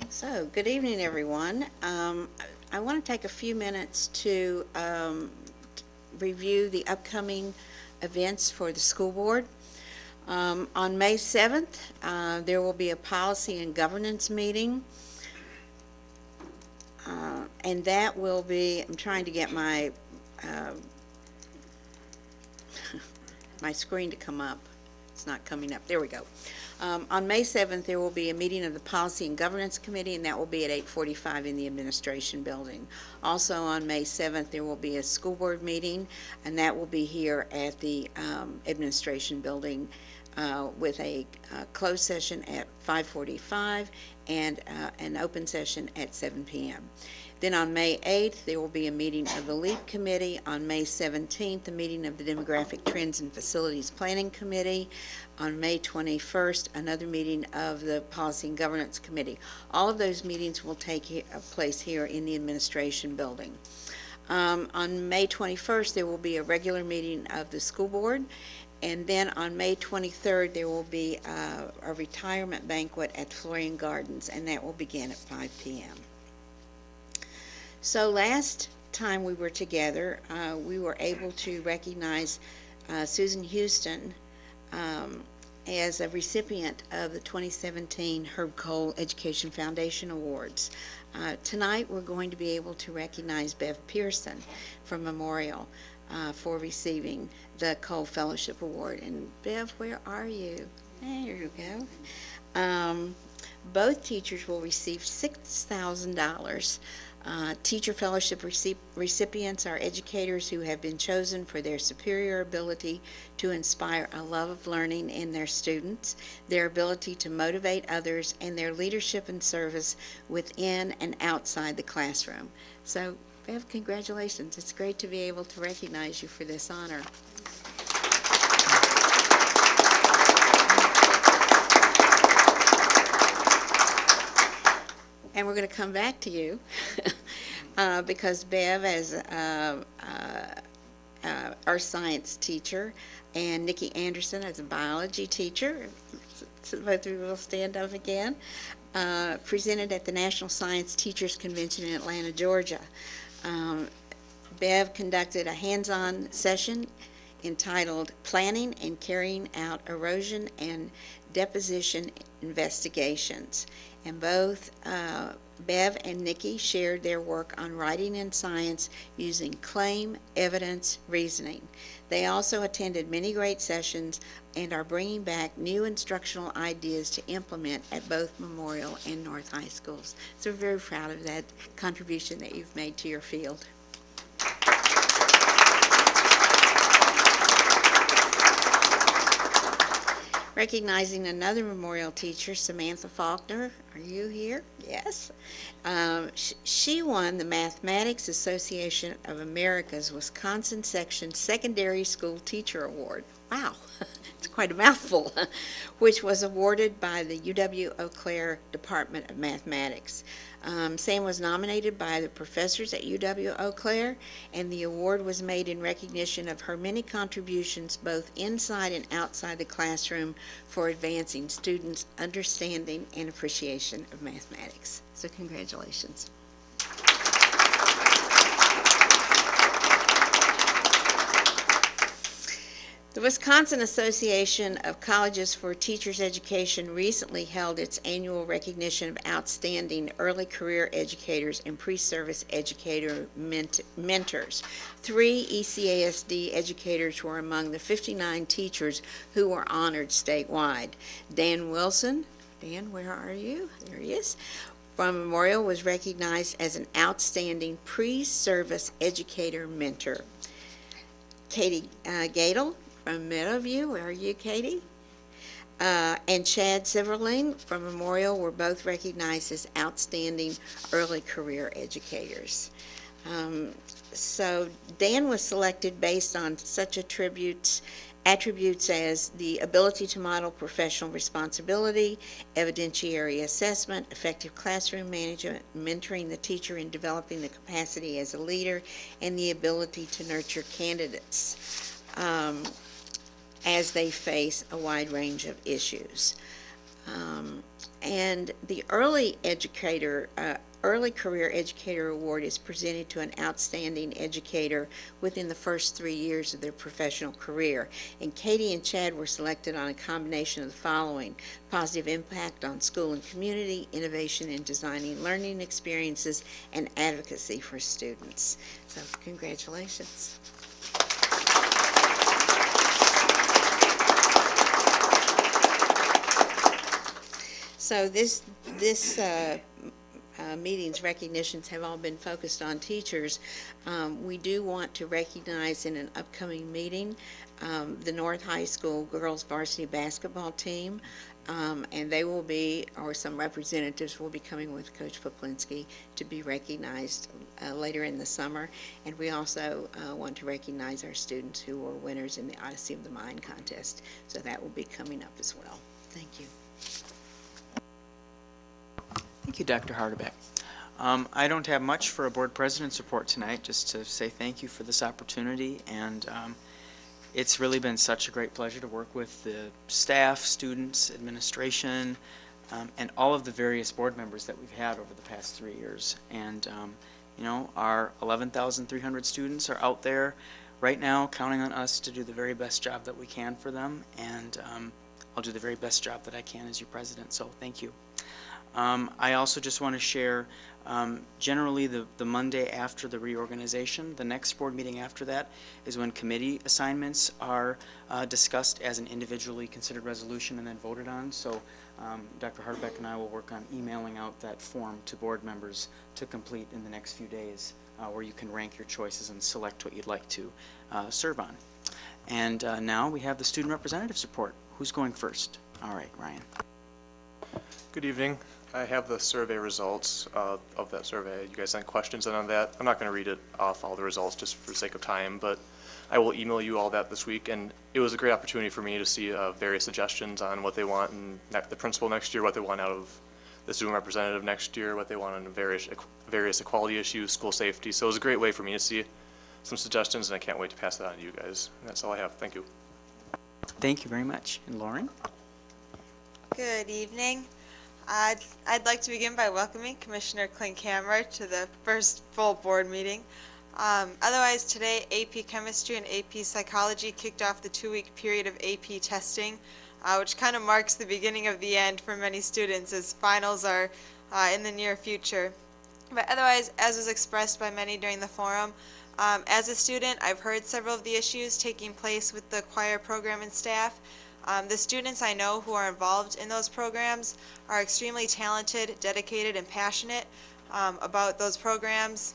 So, good evening, everyone. I want to take a few minutes to review the upcoming events for the school board. On May 7th, there will be a policy and governance meeting, and that will be, I'm trying to get my my screen to come up. It's not coming up. There we go. On May 7th, there will be a meeting of the Policy and Governance Committee, and that will be at 8:45 in the Administration Building. Also on May 7th, there will be a school board meeting, and that will be here at the Administration Building with a closed session at 5:45 and an open session at 7 p.m. Then on May 8th, there will be a meeting of the LEAP Committee. On May 17th, a meeting of the Demographic Trends and Facilities Planning Committee. On May 21st, another meeting of the Policy and Governance Committee. All of those meetings will take place here in the Administration Building. On May 21st, there will be a regular meeting of the school board. And then on May 23rd, there will be a retirement banquet at Florian Gardens, and that will begin at 5 p.m. So last time we were together, we were able to recognize Susan Houston as a recipient of the 2017 Herb Cole Education Foundation Awards. Tonight we're going to be able to recognize Bev Pearson from Memorial for receiving the Cole Fellowship Award. And Bev, where are you? There you go. Both teachers will receive $6,000. Teacher Fellowship recipients are educators who have been chosen for their superior ability to inspire a love of learning in their students, their ability to motivate others, and their leadership and service within and outside the classroom. So, Bev, congratulations. It's great to be able to recognize you for this honor. And we're going to come back to you because Bev, as earth science teacher, and Nikki Anderson as a biology teacher, so both of you will stand up again, presented at the National Science Teachers Convention in Atlanta, Georgia. Bev conducted a hands-on session entitled Planning and Carrying Out Erosion and Deposition Investigations. And both Bev and Nikki shared their work on writing in science using claim, evidence, reasoning. They also attended many great sessions and are bringing back new instructional ideas to implement at both Memorial and North High Schools. So we're very proud of that contribution that you've made to your field. Recognizing another Memorial teacher, Samantha Faulkner. Are you here? Yes. She won the Mathematics Association of America's Wisconsin Section Secondary School Teacher Award. Wow, it's quite a mouthful, which was awarded by the UW-Eau Claire Department of Mathematics. Sam was nominated by the professors at UW-Eau Claire, and the award was made in recognition of her many contributions both inside and outside the classroom for advancing students' understanding and appreciation of mathematics. So congratulations. The Wisconsin Association of Colleges for Teachers Education recently held its annual recognition of outstanding early career educators and pre-service educator mentors. 3 ECASD educators were among the 59 teachers who were honored statewide. Dan Wilson, Dan, where are you? There he is. From Memorial was recognized as an outstanding pre-service educator mentor. Katie Gadel from Meadowview, where are you, Katie? And Chad Silverling from Memorial were both recognized as outstanding early career educators. So Dan was selected based on such attributes as the ability to model professional responsibility, evidentiary assessment, effective classroom management, mentoring the teacher in developing the capacity as a leader, and the ability to nurture candidates as they face a wide range of issues. And the early career educator award is presented to an outstanding educator within the first 3 years of their professional career. And Katie and Chad were selected on a combination of the following: positive impact on school and community, innovation in designing learning experiences, and advocacy for students. So congratulations. So this meeting's recognitions have all been focused on teachers. We do want to recognize in an upcoming meeting the North High School girls varsity basketball team, and they will be, or some representatives will be coming with Coach Poplinski to be recognized later in the summer. And we also want to recognize our students who were winners in the Odyssey of the Mind contest. So that will be coming up as well. Thank you. Thank you, Dr. Hardebeck. I don't have much for a board president's report tonight, just to say thank you for this opportunity, and it's really been such a great pleasure to work with the staff, students, administration, and all of the various board members that we've had over the past 3 years. And you know, our 11,300 students are out there right now counting on us to do the very best job that we can for them, and I'll do the very best job that I can as your president, so thank you. I also just want to share, generally the Monday after the reorganization, the next board meeting after that is when committee assignments are discussed as an individually considered resolution and then voted on. So Dr. Hardebeck and I will work on emailing out that form to board members to complete in the next few days, where you can rank your choices and select what you'd like to serve on. And now we have the student representatives report. Who's going first? All right, Ryan. Good evening. I have the survey results of that survey. You guys have questions on that? I'm not going to read it off all the results just for sake of time, but I will email you all that this week. And it was a great opportunity for me to see various suggestions on what they want and the principal next year, what they want out of the student representative next year, what they want on various equality issues, school safety. So it was a great way for me to see some suggestions, and I can't wait to pass that on to you guys. And that's all I have. Thank you. Thank you very much. And Lauren? Good evening. I'd like to begin by welcoming Commissioner Klinkhammer to the first full board meeting. Otherwise, today, AP Chemistry and AP Psychology kicked off the 2-week period of AP testing, which kind of marks the beginning of the end for many students as finals are in the near future. But otherwise, as was expressed by many during the forum, as a student, I've heard several of the issues taking place with the choir program and staff. The students I know who are involved in those programs are extremely talented, dedicated, and passionate about those programs.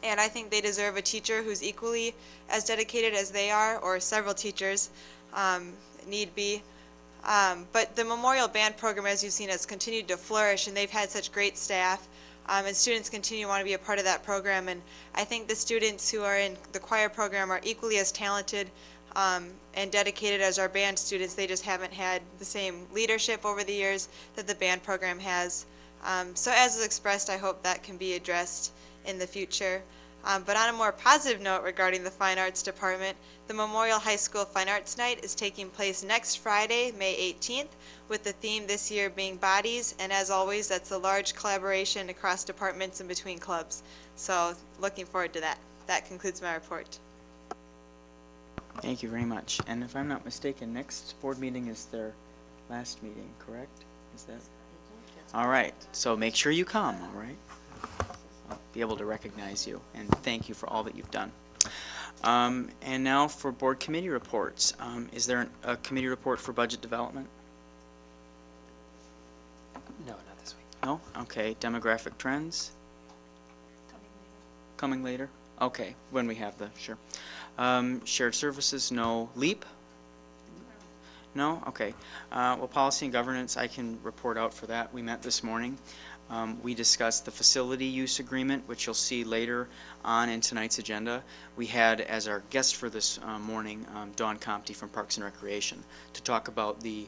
And I think they deserve a teacher who's equally as dedicated as they are, or several teachers need be. But the Memorial Band program, as you've seen, has continued to flourish, and they've had such great staff. And students continue to want to be a part of that program. And I think the students who are in the choir program are equally as talented and dedicated as our band students. They just haven't had the same leadership over the years that the band program has. So as is expressed, I hope that can be addressed in the future. But on a more positive note regarding the Fine Arts Department, the Memorial High School Fine Arts Night is taking place next Friday, May 18th, with the theme this year being Bodies, and as always, that's a large collaboration across departments and between clubs. So looking forward to that. That concludes my report. Thank you very much. And if I'm not mistaken, next board meeting is their last meeting, correct? Is that? All right. So make sure you come, all right? I'll be able to recognize you, and thank you for all that you've done. And now for board committee reports. Is there a committee report for budget development? No, not this week. No? Okay. Demographic trends? Coming later. Okay, when we have the, sure. Shared services, no. LEAP? No? Okay. Well, policy and governance, I can report out for that. We met this morning. We discussed the facility use agreement, which you'll see later on in tonight's agenda. We had as our guest for this morning Dawn Compte from Parks and Recreation to talk about the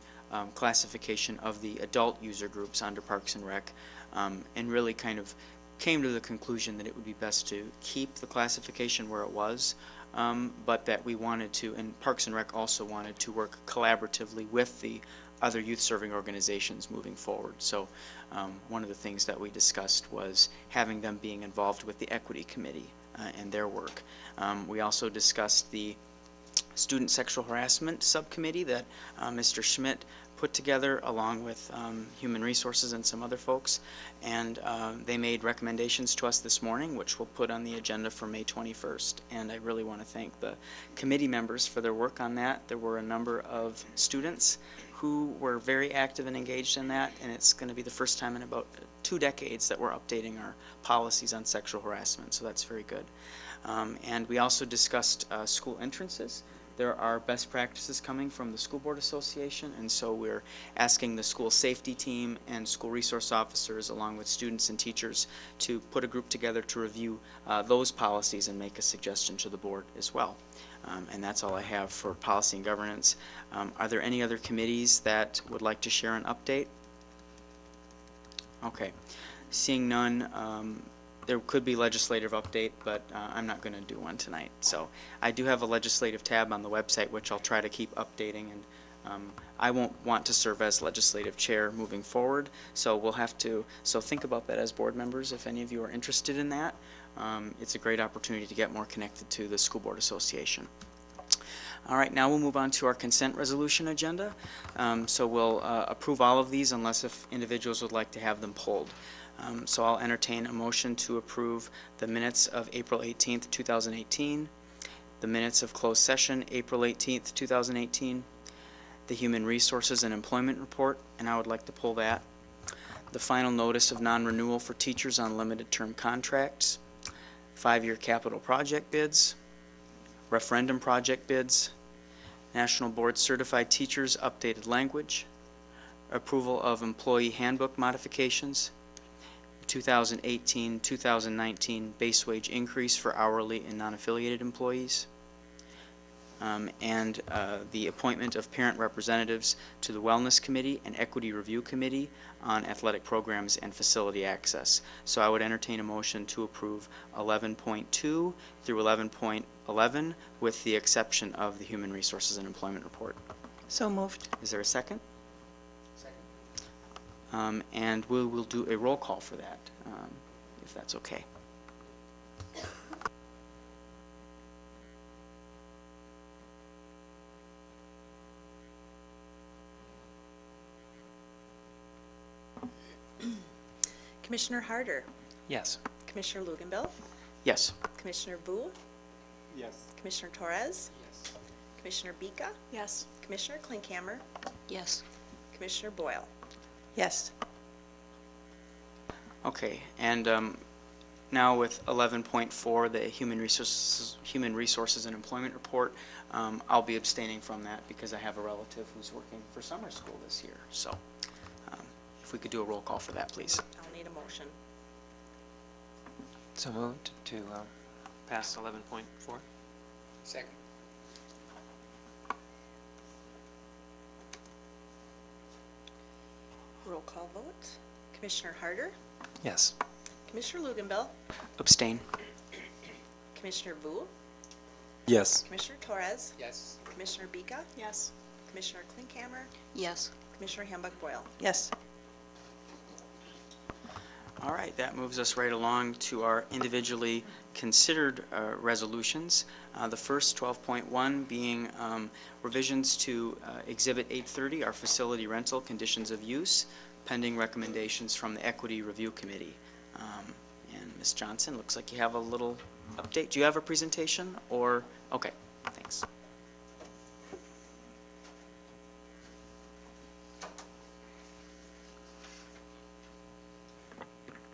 classification of the adult user groups under Parks and Rec, and really kind of came to the conclusion that it would be best to keep the classification where it was, but that we wanted to, and Parks and Rec also wanted to work collaboratively with the other youth-serving organizations moving forward. So one of the things that we discussed was having them being involved with the Equity Committee and their work. We also discussed the Student Sexual Harassment Subcommittee that Mr. Schmidt put together along with Human Resources and some other folks, and they made recommendations to us this morning, which we'll put on the agenda for May 21st. And I really want to thank the committee members for their work on that. There were a number of students who were very active and engaged in that, and it's going to be the first time in about 2 decades that we're updating our policies on sexual harassment, so that's very good. And we also discussed school entrances. There are best practices coming from the School Board Association, and so we're asking the school safety team and school resource officers, along with students and teachers, to put a group together to review those policies and make a suggestion to the board as well. And that's all I have for policy and governance. Are there any other committees that would like to share an update? Okay. Seeing none, there could be legislative update, but I'm not going to do one tonight. So I do have a legislative tab on the website, which I'll try to keep updating, and I won't want to serve as legislative chair moving forward, so we'll have to, so think about that as board members if any of you are interested in that. It's a great opportunity to get more connected to the School Board Association. All right, now we'll move on to our consent resolution agenda. So we'll approve all of these unless if individuals would like to have them pulled. So I'll entertain a motion to approve the minutes of April 18th, 2018, the minutes of closed session, April 18th, 2018, the Human Resources and Employment Report, and I would like to pull that, the final notice of non-renewal for teachers on limited term contracts, 5-year capital project bids, referendum project bids, National Board Certified Teachers updated language, approval of employee handbook modifications, 2018-2019 base wage increase for hourly and non-affiliated employees, and the appointment of parent representatives to the Wellness Committee and Equity Review Committee on athletic programs and facility access. So I would entertain a motion to approve 11.2 through 11.11 with the exception of the Human Resources and Employment Report. So moved. Is there a second? And we will do a roll call for that, if that's okay. Commissioner Harder, Yes. Commissioner Luganbill, Yes. Commissioner Vu, Yes. Commissioner Torres, Commissioner Bika, Yes. Commissioner Klinkhammer, Yes. Commissioner Boyle. Yes. Okay, and now with 11.4, the Human Resources and Employment Report, I'll be abstaining from that because I have a relative who's working for summer school this year. So if we could do a roll call for that, please. I'll need a motion. So moved to pass 11.4. Second. Roll call vote. Commissioner Harder, Yes. Commissioner Luganbill, Abstain. Commissioner Vu, Yes. Commissioner Torres, Yes. Commissioner Bika, Yes. Commissioner Klinkhammer, Yes. Commissioner Hambuck Boyle. Yes. All right, that moves us right along to our individually considered resolutions. The first, 12.1, being revisions to Exhibit 830, our facility rental conditions of use, pending recommendations from the Equity Review Committee. And Ms. Johnson, looks like you have a little update. Do you have a presentation or? Okay, thanks.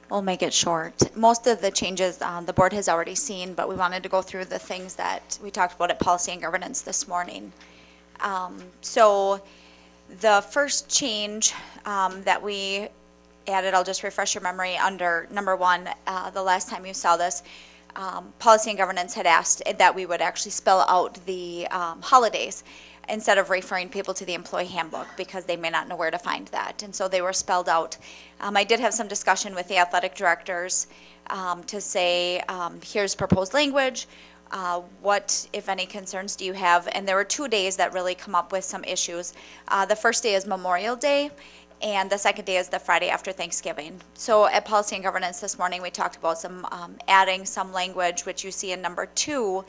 We'll make it short. Most of the changes the board has already seen, but we wanted to go through the things that we talked about at Policy and Governance this morning. So the first change that we added, I'll just refresh your memory, under number 1, the last time you saw this, Policy and Governance had asked that we would actually spell out the holidays instead of referring people to the employee handbook because they may not know where to find that. And so they were spelled out. I did have some discussion with the athletic directors to say, here's proposed language. What, if any, concerns do you have? And there were 2 days that really come up with some issues. The first day is Memorial Day, and the second day is the Friday after Thanksgiving. So at Policy and Governance this morning, we talked about some adding some language, which you see in number 2,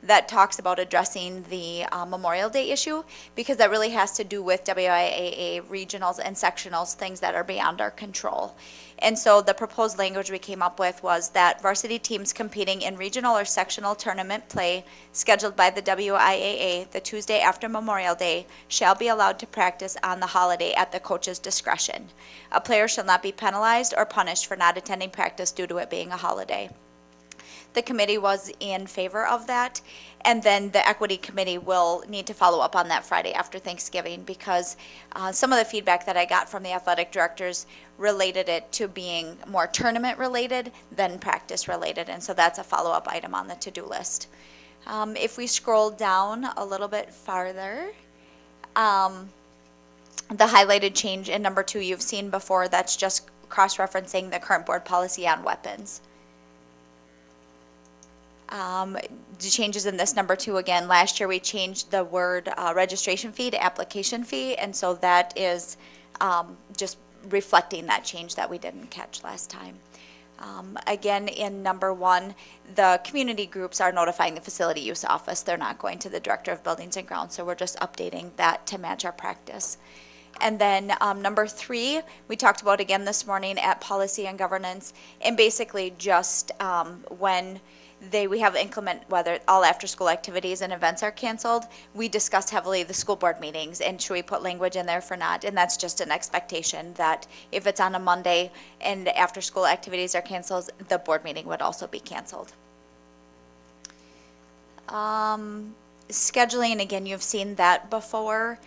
that talks about addressing the Memorial Day issue, because that really has to do with WIAA regionals and sectionals, things that are beyond our control. And so the proposed language we came up with was that varsity teams competing in regional or sectional tournament play scheduled by the WIAA the Tuesday after Memorial Day shall be allowed to practice on the holiday at the coach's discretion. A player shall not be penalized or punished for not attending practice due to it being a holiday. The committee was in favor of that, and then the equity committee will need to follow up on that Friday after Thanksgiving because some of the feedback that I got from the athletic directors related it to being more tournament related than practice related, and so that's a follow-up item on the to-do list. If we scroll down a little bit farther, the highlighted change in number 2 you've seen before, that's just cross-referencing the current board policy on weapons. The changes in this number 2, again, last year we changed the word registration fee to application fee, and so that is just reflecting that change that we didn't catch last time. Again, in number 1, the community groups are notifying the facility use office. They're not going to the director of buildings and grounds, so we're just updating that to match our practice. And then number 3, we talked about again this morning at Policy and Governance, and basically just when we have inclement whether all after-school activities and events are canceled. We discussed heavily the school board meetings, and should we put language in there for not? And that's just an expectation that if it's on a Monday and after-school activities are canceled, the board meeting would also be canceled. Scheduling, again, you've seen that before.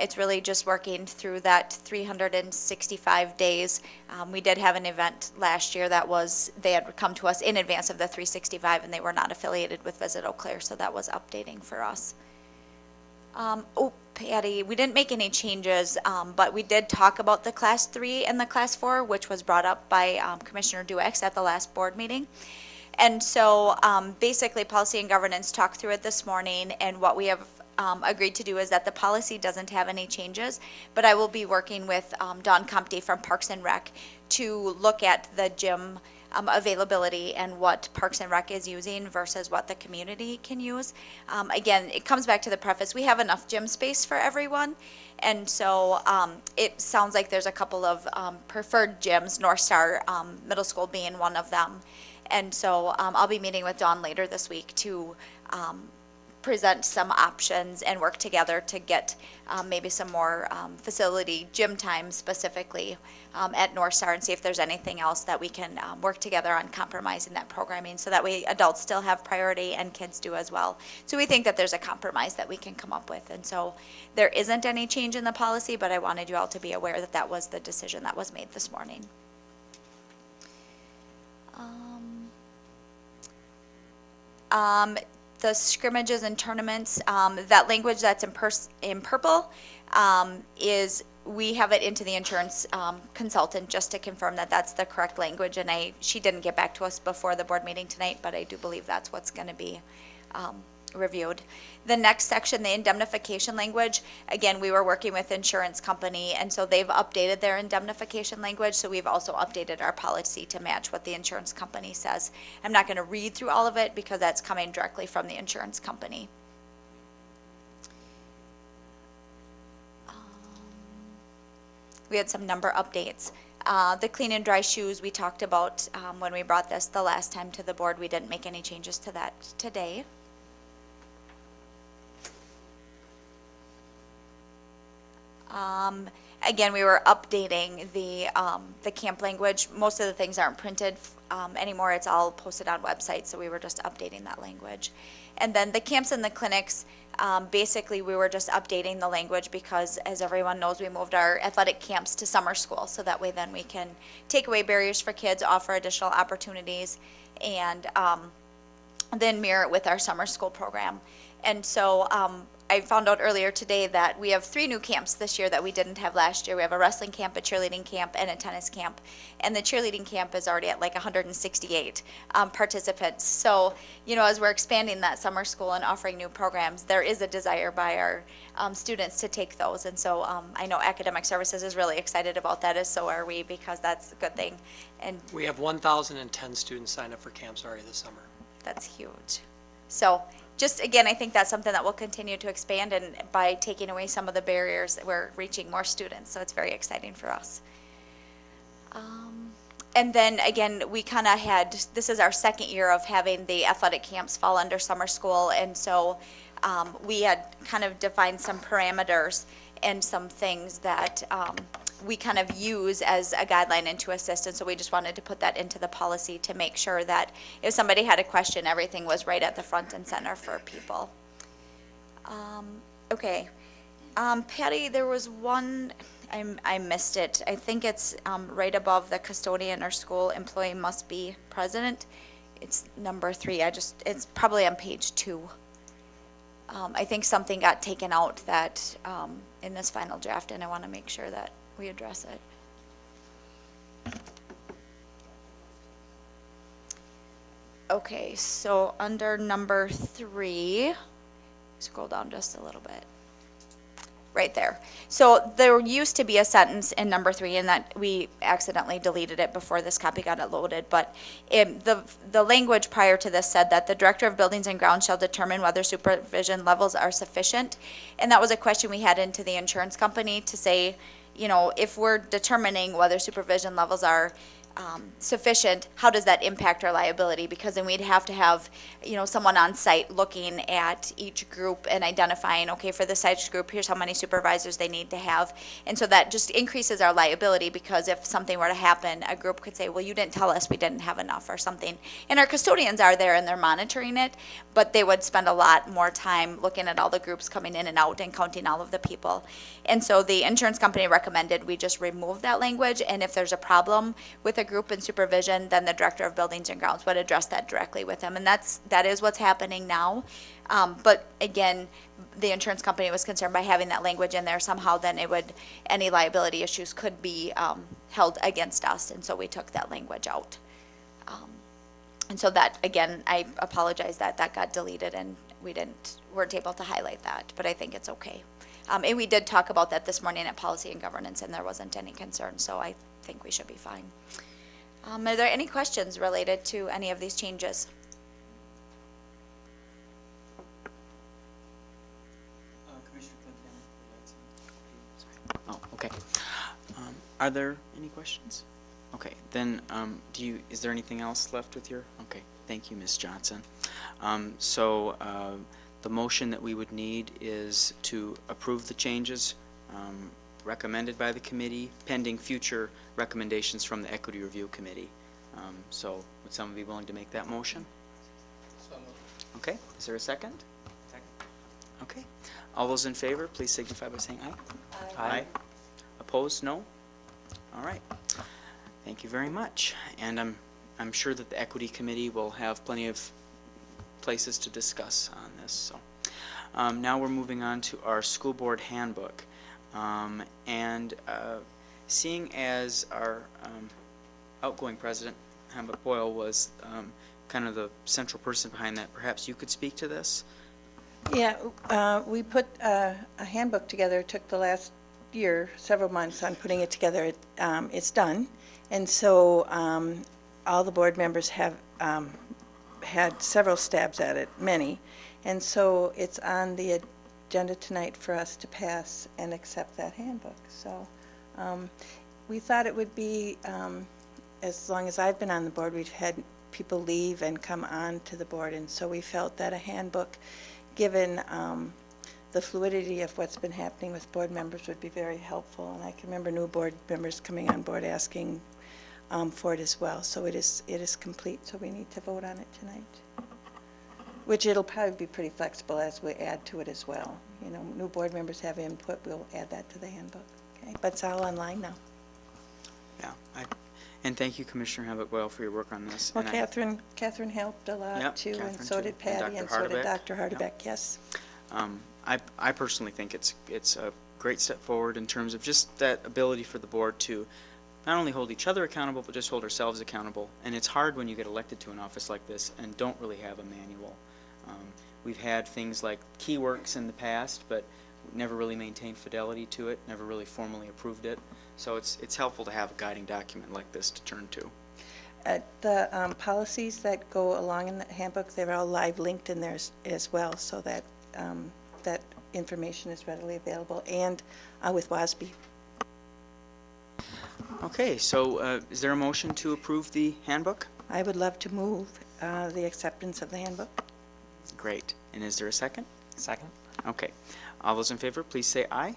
It's really just working through that 365 days. We did have an event last year that was, they had come to us in advance of the 365 and they were not affiliated with Visit Eau Claire, so that was updating for us. Oh, Patty, we didn't make any changes, but we did talk about the Class 3 and the Class 4, which was brought up by Commissioner Duex at the last board meeting. And so basically, Policy and Governance talked through it this morning, and what we have agreed to do is that the policy doesn't have any changes, but I will be working with Dawn Compte from Parks and Rec to look at the gym availability and what Parks and Rec is using versus what the community can use. Again, it comes back to the preface, we have enough gym space for everyone, and so it sounds like there's a couple of preferred gyms, North Star Middle School being one of them. And so I'll be meeting with Dawn later this week to present some options and work together to get maybe some more facility gym time specifically at North Star, and see if there's anything else that we can work together on compromising that programming so that way adults still have priority and kids do as well. So we think that there's a compromise that we can come up with, and so there isn't any change in the policy, but I wanted you all to be aware that that was the decision that was made this morning. The scrimmages and tournaments, that language that's in purple is, we have it into the insurance consultant just to confirm that that's the correct language, and she didn't get back to us before the board meeting tonight, but I do believe that's what's going to be reviewed. The next section, the indemnification language, again, we were working with insurance company, and so they've updated their indemnification language, so we've also updated our policy to match what the insurance company says. I'm not going to read through all of it because that's coming directly from the insurance company. We had some number updates. The clean and dry shoes we talked about when we brought this the last time to the board. We didn't make any changes to that today. Again, we were updating the camp language. Most of the things aren't printed anymore. It's all posted on websites, so we were just updating that language. And then the camps and the clinics, basically we were just updating the language because, as everyone knows, we moved our athletic camps to summer school, so that way then we can take away barriers for kids, offer additional opportunities, and then mirror it with our summer school program. And so I found out earlier today that we have 3 new camps this year that we didn't have last year. We have a wrestling camp, a cheerleading camp, and a tennis camp. And the cheerleading camp is already at like 168 participants. So, you know, as we're expanding that summer school and offering new programs, there is a desire by our students to take those. And so I know Academic Services is really excited about that, as so are we, because that's a good thing. And We have 1,010 students signed up for camps already this summer. that's huge. So just, again, I think that's something that will continue to expand, and by taking away some of the barriers, we're reaching more students, so it's very exciting for us. And then, again, we kind of had, this is our second year of having the athletic camps fall under summer school, and so we had kind of defined some parameters and some things that we kind of use as a guideline and to assist, and so we just wanted to put that into the policy to make sure that if somebody had a question, everything was right at the front and center for people. Okay. Patty, there was one, I missed it. I think it's right above the custodian or school employee must be president. It's number 3. It's probably on page 2. I think something got taken out that in this final draft, and I want to make sure that we address it. Okay, so under number 3, scroll down just a little bit. Right there. So there used to be a sentence in number 3, and that we accidentally deleted it before this copy got it loaded, but the language prior to this said that the Director of Buildings and Grounds shall determine whether supervision levels are sufficient, and that was a question we had into the insurance company to say, you know, if we're determining whether supervision levels are sufficient, how does that impact our liability? Because then we'd have to have, you know, someone on site looking at each group and identifying, okay, for this size group, here's how many supervisors they need to have. And so that just increases our liability, because if something were to happen, a group could say, well, you didn't tell us we didn't have enough or something. And our custodians are there and they're monitoring it, but they would spend a lot more time looking at all the groups coming in and out and counting all of the people. And so the insurance company recommended we just remove that language, and if there's a problem with a group and supervision, then the director of buildings and grounds would address that directly with him. And that is what's happening now. But again, the insurance company was concerned by having that language in there somehow, then any liability issues could be held against us. And so we took that language out. And so that, again, I apologize that got deleted and weren't able to highlight that, but I think it's okay. And we did talk about that this morning at Policy and Governance, and there wasn't any concern, so I think we should be fine. Are there any questions related to any of these changes? Oh, okay. Are there any questions? Okay, then is there anything else left with your? Okay, thank you, Ms. Johnson. The motion that we would need is to approve the changes recommended by the committee pending future recommendations from the Equity Review Committee. So would someone be willing to make that motion? Okay, is there a second? Second. Okay. All those in favor, please signify by saying aye. Aye. Opposed, no? All right. Thank you very much. And I'm sure that the Equity Committee will have plenty of places to discuss on this. So now we're moving on to our school board handbook. Seeing as our outgoing president, Hambuk Boyle, was kind of the central person behind that, perhaps you could speak to this? Yeah, we put a handbook together. It took the last year, several months on putting it together. It's done. And so all the board members have had several stabs at it, many. And so it's on the agenda tonight for us to pass and accept that handbook. So we thought it would be, as long as I've been on the board, we've had people leave and come on to the board. And so we felt that a handbook, given the fluidity of what's been happening with board members, would be very helpful. And I can remember new board members coming on board asking for it as well. So it is complete, so we need to vote on it tonight. Which it'll probably be pretty flexible as we add to it as well. You know, new board members have input, we'll add that to the handbook. Okay, but it's all online now. Yeah, and thank you, Commissioner Hambuk-Boyle, for your work on this. Well, Catherine helped a lot too, and so did Patty, and so did Dr. Hardebeck, yes. I personally think it's a great step forward in terms of just that ability for the board to not only hold each other accountable, but just hold ourselves accountable. And it's hard when you get elected to an office like this and don't really have a manual. We've had things like KeyWorks in the past, but never really maintained fidelity to it, never really formally approved it. So it's helpful to have a guiding document like this to turn to. The policies that go along in the handbook, they're all live linked in there as well, so that that information is readily available, and with WASB. Okay, so is there a motion to approve the handbook? I would love to move the acceptance of the handbook. Great. And is there a second? Second. Okay. All those in favor, please say aye.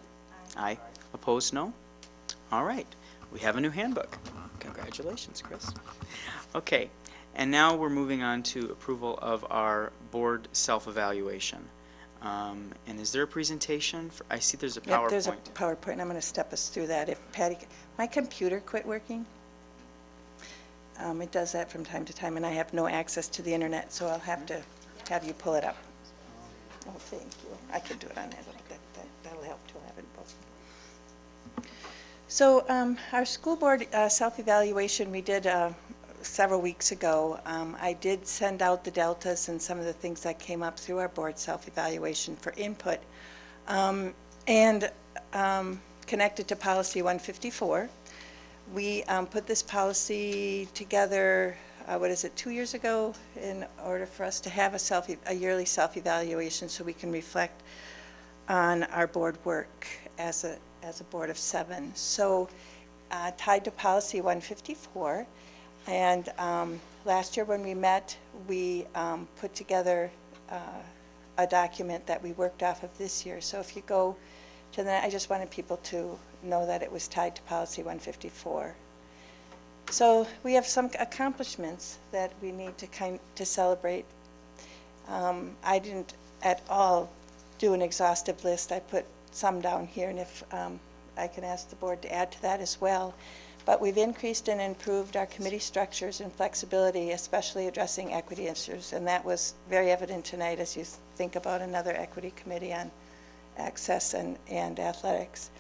Aye. Opposed, no? All right. We have a new handbook. Congratulations, Chris. Okay. And now we're moving on to approval of our board self-evaluation. And is there a presentation? I see there's a PowerPoint. Yep, there's a PowerPoint. I'm going to step us through that. If Patty, my computer quit working. It does that from time to time, and I have no access to the internet, so I'll have to have you pull it up. Oh, thank you. I can do it on that. That'll help to have it both. So our school board self-evaluation we did several weeks ago. I did send out the deltas and some of the things that came up through our board self-evaluation for input, and connected to policy 154. We put this policy together, 2 years ago, in order for us to have a yearly self-evaluation so we can reflect on our board work as a board of 7. So tied to policy 154, and last year when we met, we put together a document that we worked off of this year. So if you go to that, I just wanted people to know that it was tied to policy 154. So we have some accomplishments that we need to celebrate. I didn't at all do an exhaustive list. I put some down here, and if I can ask the board to add to that as well. but we've increased and improved our committee structures and flexibility, especially addressing equity issues. And that was very evident tonight as you think about another equity committee on access and athletics.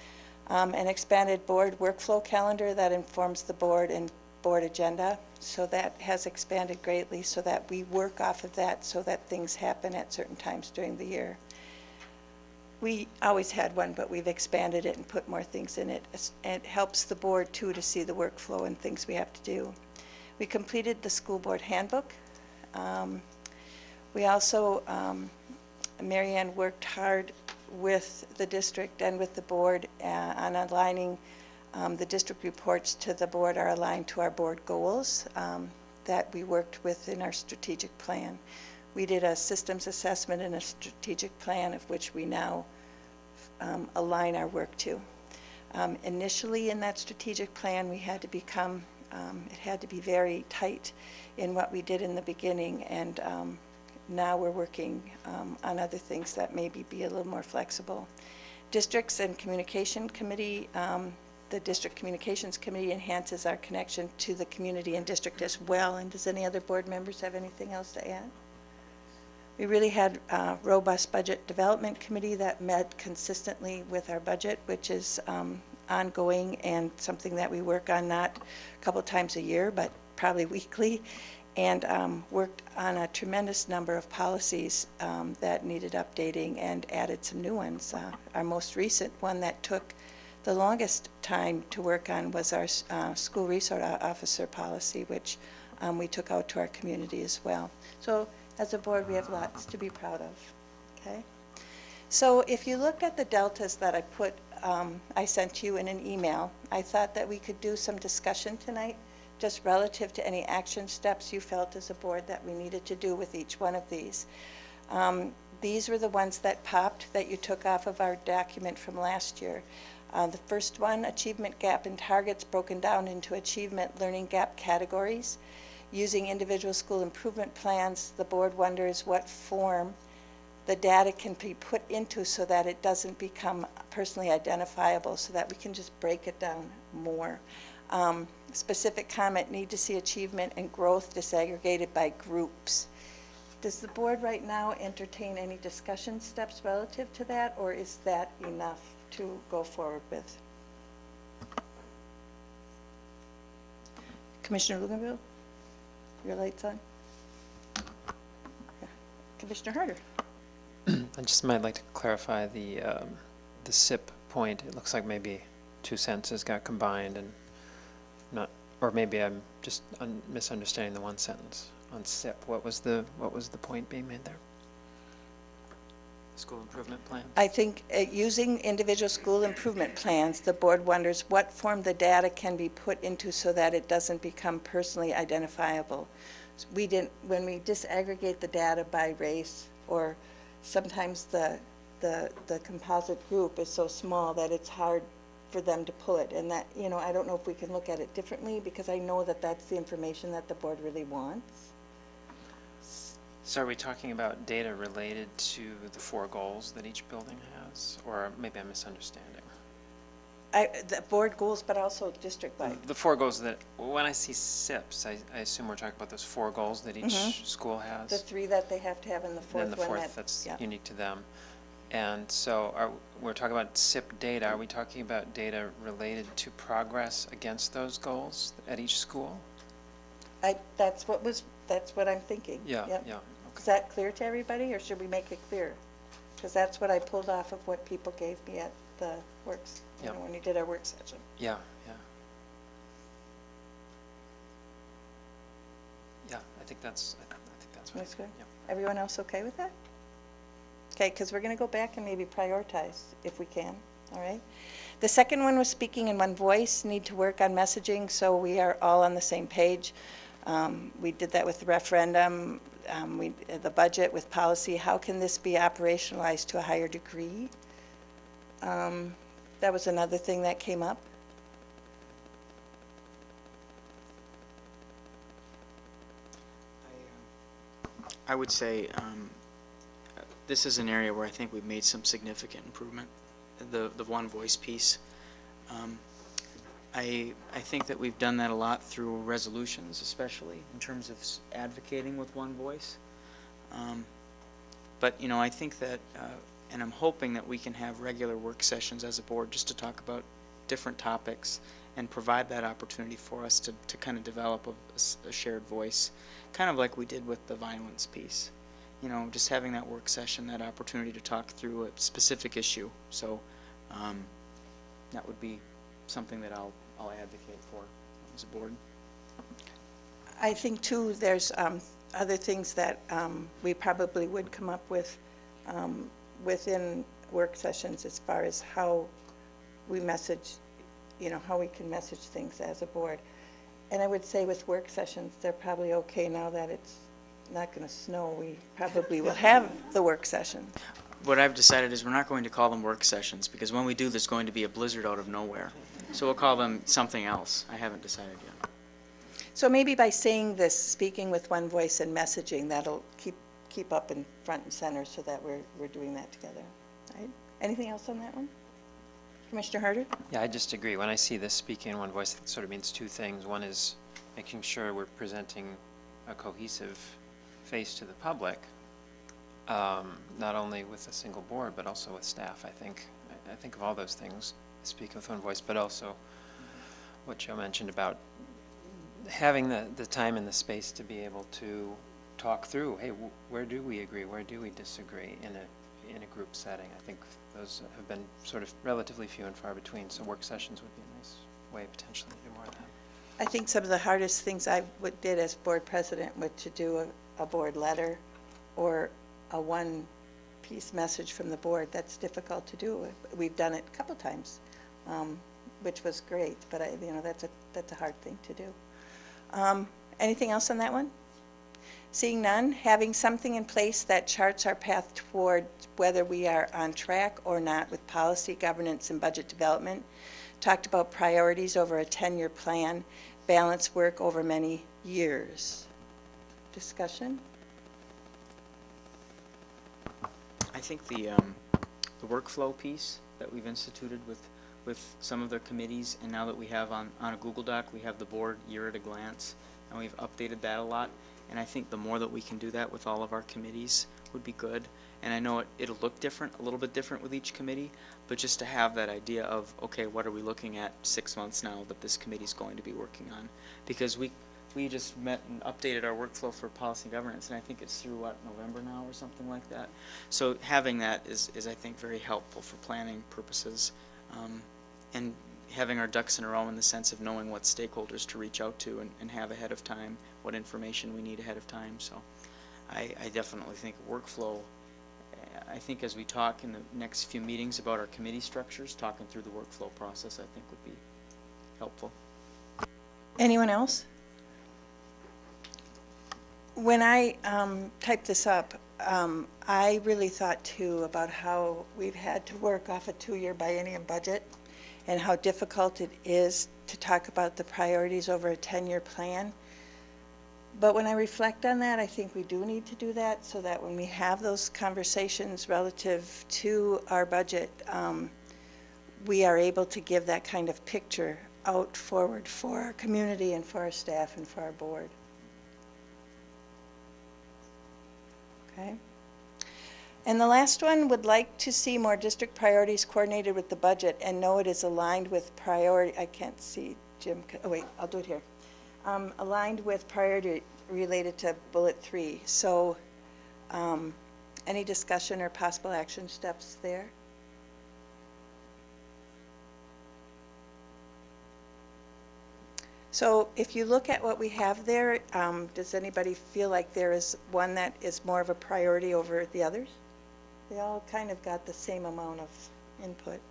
An expanded board workflow calendar that informs the board and board agenda. So that has expanded greatly so that we work off of that so that things happen at certain times during the year. We always had one, but we've expanded it and put more things in it. It helps the board, too, to see the workflow and things we have to do. We completed the school board handbook. We also, Mary Ann worked hard with the district and with the board on aligning the district reports to the board are aligned to our board goals that we worked with in our strategic plan. We did a systems assessment and a strategic plan of which we now align our work to. Initially in that strategic plan, we had to become, it had to be very tight in what we did in the beginning, and now we're working on other things that maybe be a little more flexible. Districts and Communication Committee, the District Communications Committee enhances our connection to the community and district as well. And does any other board members have anything else to add? We really had a robust budget development committee that met consistently with our budget, which is ongoing and something that we work on not a couple times a year, but probably weekly, and worked on a tremendous number of policies that needed updating and added some new ones. Our most recent one that took the longest time to work on was our school resource officer policy, which we took out to our community as well. So as a board, we have lots to be proud of, okay? So if you looked at the deltas that I sent you in an email, I thought that we could do some discussion tonight just relative to any action steps you felt as a board that we needed to do with each one of these. These were the ones that popped that you took off of our document from last year. The first one, achievement gap and targets broken down into achievement learning gap categories. Using individual school improvement plans, the board wonders what form the data can be put into so that it doesn't become personally identifiable, so that we can just break it down more. Specific comment, need to see achievement and growth disaggregated by groups. Does the board right now entertain any discussion steps relative to that, or is that enough to go forward with? Commissioner Luganville? Your light's on. Yeah. Commissioner Harder. I just might like to clarify the SIP point. It looks like maybe two sentences got combined and not, or maybe I'm just misunderstanding the one sentence on SIP. What was the point being made there? School improvement plan? I think using individual school improvement plans, the board wonders what form the data can be put into so that it doesn't become personally identifiable. We didn't, when we disaggregate the data by race, or sometimes the composite group is so small that it's hard for them to pull it. And that, you know, I don't know if we can look at it differently, because I know that that's the information that the board really wants. So are we talking about data related to the 4 goals that each building has? Or maybe I'm misunderstanding. The board goals, but also district-wide. The 4 goals that, when I see SIPs, I assume we're talking about those 4 goals that each school has? The 3 that they have to have in the fourth one. And then the 4th that's unique to them. And so we're talking about SIP data. Are we talking about data related to progress against those goals at each school? That's what I'm thinking. Yeah, Yep. yeah. Is that clear to everybody, or should we make it clear? Because that's what I pulled off of what people gave me at the works, Yep. when we did our work session. Yeah, yeah. Yeah, I think that's right. That's good. Yep. Everyone else okay with that? Okay, because we're going to go back and maybe prioritize if we can, all right? The second one was speaking in one voice, need to work on messaging so we are all on the same page. We did that with the referendum, the budget, with policy. How can this be operationalized to a higher degree? That was another thing that came up. I would say this is an area where I think we've made some significant improvement, the one voice piece. I think that we've done that a lot through resolutions, especially in terms of advocating with one voice. But, you know, I think that, and I'm hoping that we can have regular work sessions as a board just to talk about different topics and provide that opportunity for us to kind of develop a shared voice, kind of like we did with the violence piece. You know, just having that work session, that opportunity to talk through a specific issue. So that would be something that I'll advocate for as a board. I think too, there's other things that we probably would come up with within work sessions as far as how we message, you know, how we can message things as a board. And I would say with work sessions, they're probably okay now that it's not going to snow. We probably will have the work session. What I've decided is we're not going to call them work sessions, because when we do, there's going to be a blizzard out of nowhere. So we'll call them something else. I haven't decided yet. So maybe by saying this, speaking with one voice and messaging, that'll keep up in front and center so that we're doing that together. Right? Anything else on that one? Commissioner Harder? Yeah, I just agree. When I see this speaking in one voice, it sort of means two things. One is making sure we're presenting a cohesive face to the public, not only with a single board, but also with staff, I think. I think of all those things, speak with one voice, but also what Joe mentioned about having the time and the space to be able to talk through, hey, where do we agree, where do we disagree in a group setting. I think those have been sort of relatively few and far between, so work sessions would be a nice way potentially to do more of that. I think some of the hardest things I did as board president was to do a board letter or a one-piece message from the board. That's difficult to do. We've done it a couple times, which was great, but you know, that's a hard thing to do. Anything else on that one? Seeing none, having something in place that charts our path toward whether we are on track or not with policy, governance, and budget development. Talked about priorities over a 10-year plan, balance work over many years. Discussion? I think the workflow piece that we've instituted with some of the committees, and now that we have on a Google Doc, we have the board year at a glance, and we've updated that a lot. And I think the more that we can do that with all of our committees would be good. And I know it'll look different, a little bit different with each committee, but just to have that idea of, okay, what are we looking at 6 months now that this committee's going to be working on? Because we just met and updated our workflow for policy and governance, and I think it's through, what, November now or something like that. So having that is I think, very helpful for planning purposes, and having our ducks in a row in the sense of knowing what stakeholders to reach out to and have ahead of time, what information we need ahead of time. So I definitely think workflow, I think as we talk in the next few meetings about our committee structures, talking through the workflow process, I think would be helpful. Anyone else? When I typed this up, I really thought too about how we've had to work off a 2-year biennium budget and how difficult it is to talk about the priorities over a 10-year plan. But when I reflect on that, I think we do need to do that so that when we have those conversations relative to our budget, we are able to give that kind of picture out forward for our community and for our staff and for our board. Okay. And the last one, would like to see more district priorities coordinated with the budget and know it is aligned with priority. I can't see Jim. Oh wait, I'll do it here. Aligned with priority related to bullet 3. So any discussion or possible action steps there? So if you look at what we have there, does anybody feel like there is one that is more of a priority over the others? They all kind of got the same amount of input.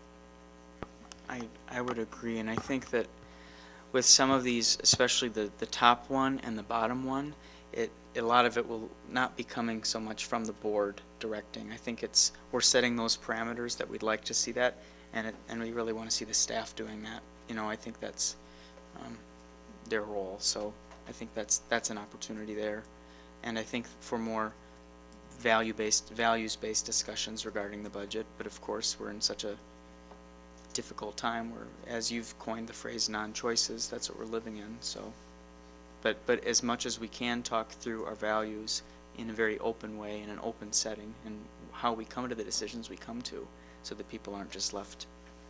I would agree, and I think that with some of these, especially the top one and the bottom one, a lot of it will not be coming so much from the board directing. I think we're setting those parameters that we'd like to see that, and we really want to see the staff doing that. You know, I think that's their role. So I think that's an opportunity there, and I think for more values-based discussions regarding the budget. But of course, we're in such a difficult time where, as you've coined the phrase, non-choices, that's what we're living in. So, but as much as we can talk through our values in a very open way, in an open setting, and how we come to the decisions we come to, so that people aren't just left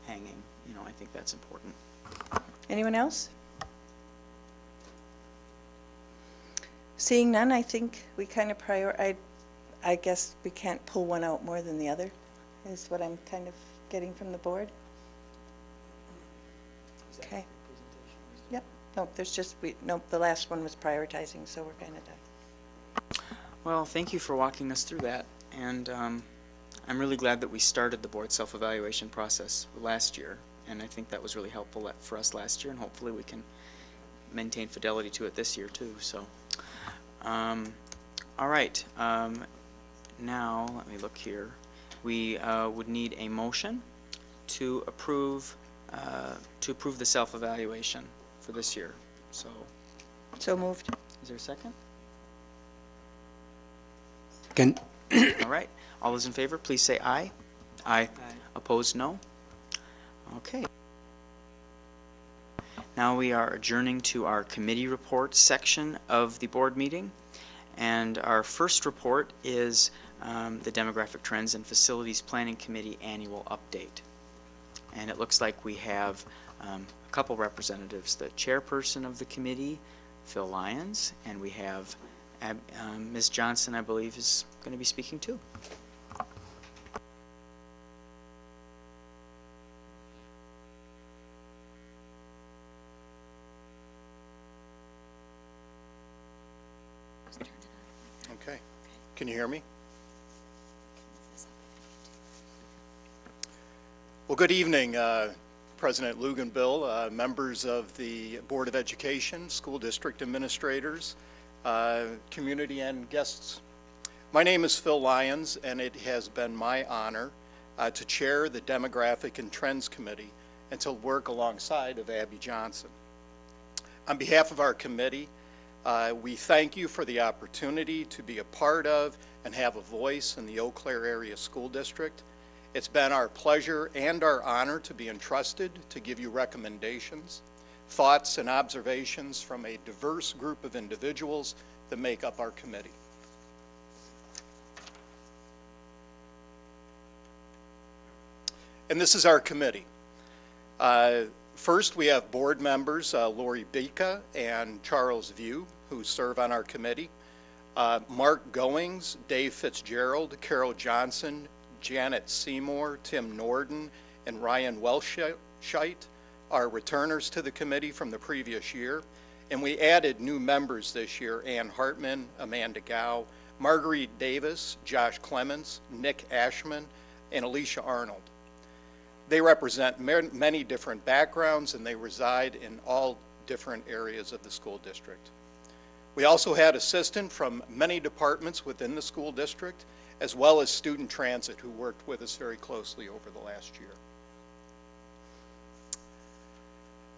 hanging. You know, I think that's important. Anyone else? Seeing none, I think we kind of I guess we can't pull one out more than the other, is what I'm kind of getting from the board. Okay. Yep. No, there's just, nope, the last one was prioritizing, so we're kind of done. Well, thank you for walking us through that, and I'm really glad that we started the board self-evaluation process last year, and I think that was really helpful for us last year, and hopefully we can maintain fidelity to it this year too. So, all right. Now let me look here. We would need a motion to approve the self-evaluation for this year. So moved. Is there a second? Can All right. All those in favor, please say aye. Aye. Opposed, no. Okay. Now we are adjourning to our committee reports section of the board meeting. And our first report is the Demographic Trends and Facilities Planning Committee Annual Update. And it looks like we have a couple representatives. The chairperson of the committee, Phil Lyons, and we have Ms. Johnson, I believe, is going to be speaking too. Okay. Can you hear me? Well, good evening, President Luganbill, members of the Board of Education, school district administrators, community and guests. My name is Phil Lyons, and it has been my honor to chair the Demographic and Trends Committee and to work alongside of Abby Johnson. On behalf of our committee, we thank you for the opportunity to be a part of and have a voice in the Eau Claire Area School District. It's been our pleasure and our honor to be entrusted to give you recommendations, thoughts, and observations from a diverse group of individuals that make up our committee. And this is our committee. First, we have board members Lori Bika and Charles View, who serve on our committee. Mark Goings, Dave Fitzgerald, Carol Johnson, Janet Seymour, Tim Norden, and Ryan Welshite are returners to the committee from the previous year. And we added new members this year: Ann Hartman, Amanda Gow, Marguerite Davis, Josh Clements, Nick Ashman, and Alicia Arnold. They represent many different backgrounds, and they reside in all different areas of the school district. We also had assistants from many departments within the school district, as well as student transit, who worked with us very closely over the last year.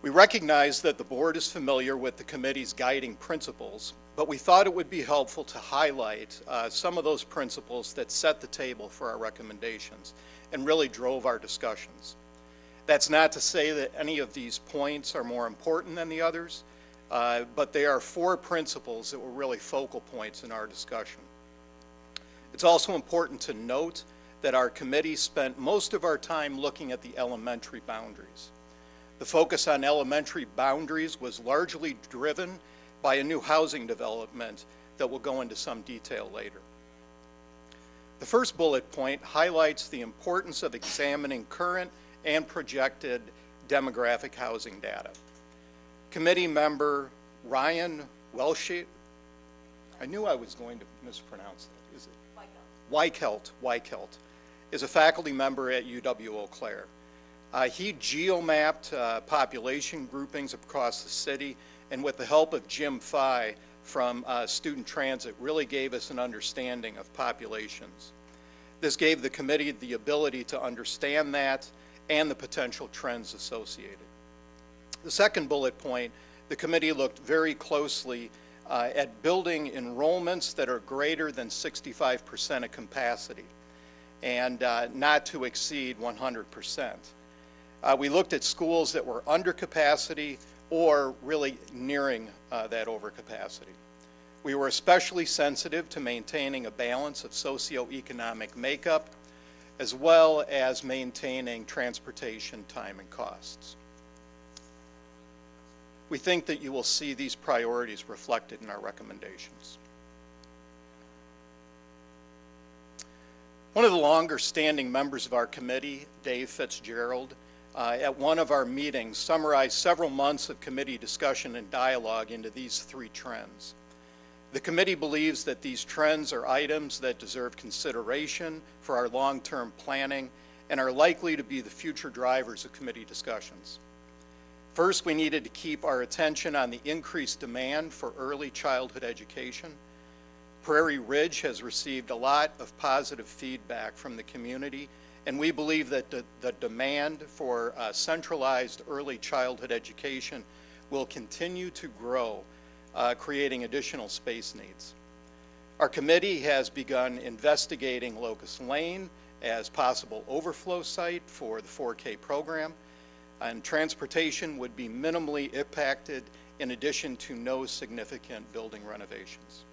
We recognize that the board is familiar with the committee's guiding principles, but we thought it would be helpful to highlight some of those principles that set the table for our recommendations and really drove our discussions. That's not to say that any of these points are more important than the others, but they are 4 principles that were really focal points in our discussion. It's also important to note that our committee spent most of our time looking at the elementary boundaries. The focus on elementary boundaries was largely driven by a new housing development that will go into some detail later. The first bullet point highlights the importance of examining current and projected demographic housing data. Committee member Ryan Welshite, I knew I was going to mispronounce that. Is it? Weichelt is a faculty member at UW Eau Claire. He geomapped population groupings across the city, and with the help of Jim Fye from Student Transit, really gave us an understanding of populations. This gave the committee the ability to understand that and the potential trends associated. The second bullet point, the committee looked very closely at building enrollments that are greater than 65% of capacity and not to exceed 100%. We looked at schools that were under capacity or really nearing that overcapacity. We were especially sensitive to maintaining a balance of socioeconomic makeup, as well as maintaining transportation time and costs. We think that you will see these priorities reflected in our recommendations. One of the longer-standing members of our committee, Dave Fitzgerald, at one of our meetings summarized several months of committee discussion and dialogue into these 3 trends. The committee believes that these trends are items that deserve consideration for our long-term planning and are likely to be the future drivers of committee discussions. First, we needed to keep our attention on the increased demand for early childhood education. Prairie Ridge has received a lot of positive feedback from the community, and we believe that the demand for centralized early childhood education will continue to grow, creating additional space needs. Our committee has begun investigating Locust Lane as possible overflow site for the 4K program, and transportation would be minimally impacted in addition to no significant building renovations.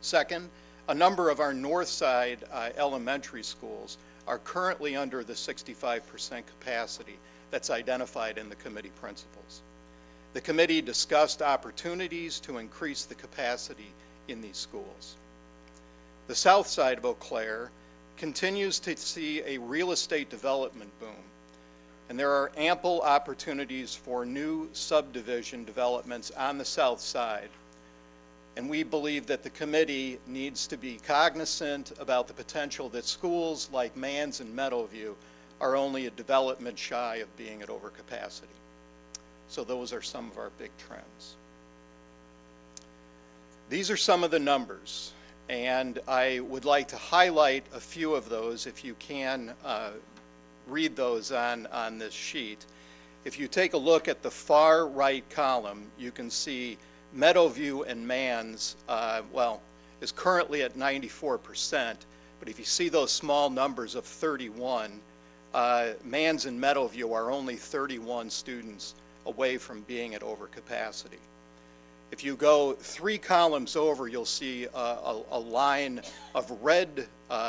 Second, a number of our north side elementary schools are currently under the 65% capacity that's identified in the committee principles. The committee discussed opportunities to increase the capacity in these schools. The south side of Eau Claire continues to see a real estate development boom, and there are ample opportunities for new subdivision developments on the south side. And we believe that the committee needs to be cognizant about the potential that schools like Mans and Meadowview are only a development shy of being at overcapacity. So those are some of our big trends. These are some of the numbers, and I would like to highlight a few of those if you can read those on this sheet. If you take a look at the far right column, you can see Meadowview and Mans, is currently at 94%, but if you see those small numbers of 31, Mans and Meadowview are only 31 students away from being at overcapacity. If you go 3 columns over, you'll see a line of red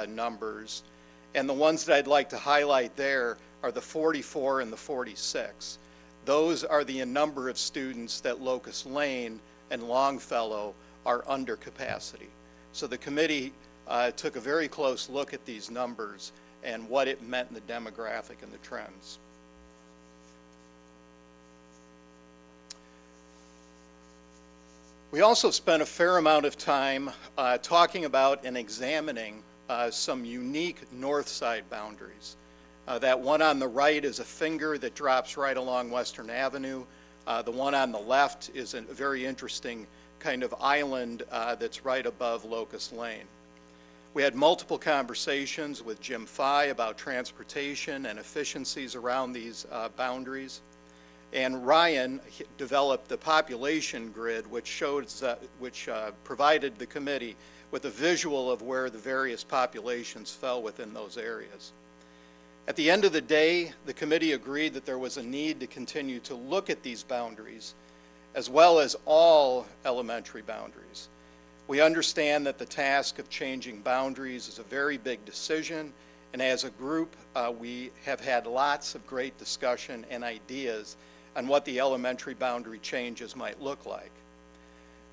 numbers, and the ones that I'd like to highlight there are the 44 and the 46. Those are the number of students that Locust Lane and Longfellow are under capacity. So the committee took a very close look at these numbers and what it meant in the demographic and the trends. We also spent a fair amount of time talking about and examining some unique north side boundaries. That one on the right is a finger that drops right along Western Avenue. The one on the left is a very interesting kind of island that's right above Locust Lane. We had multiple conversations with Jim Fye about transportation and efficiencies around these boundaries. And Ryan developed the population grid, which provided the committee with a visual of where the various populations fell within those areas. At the end of the day, the committee agreed that there was a need to continue to look at these boundaries, as well as all elementary boundaries. We understand that the task of changing boundaries is a very big decision, and as a group, we have had lots of great discussion and ideas on what the elementary boundary changes might look like.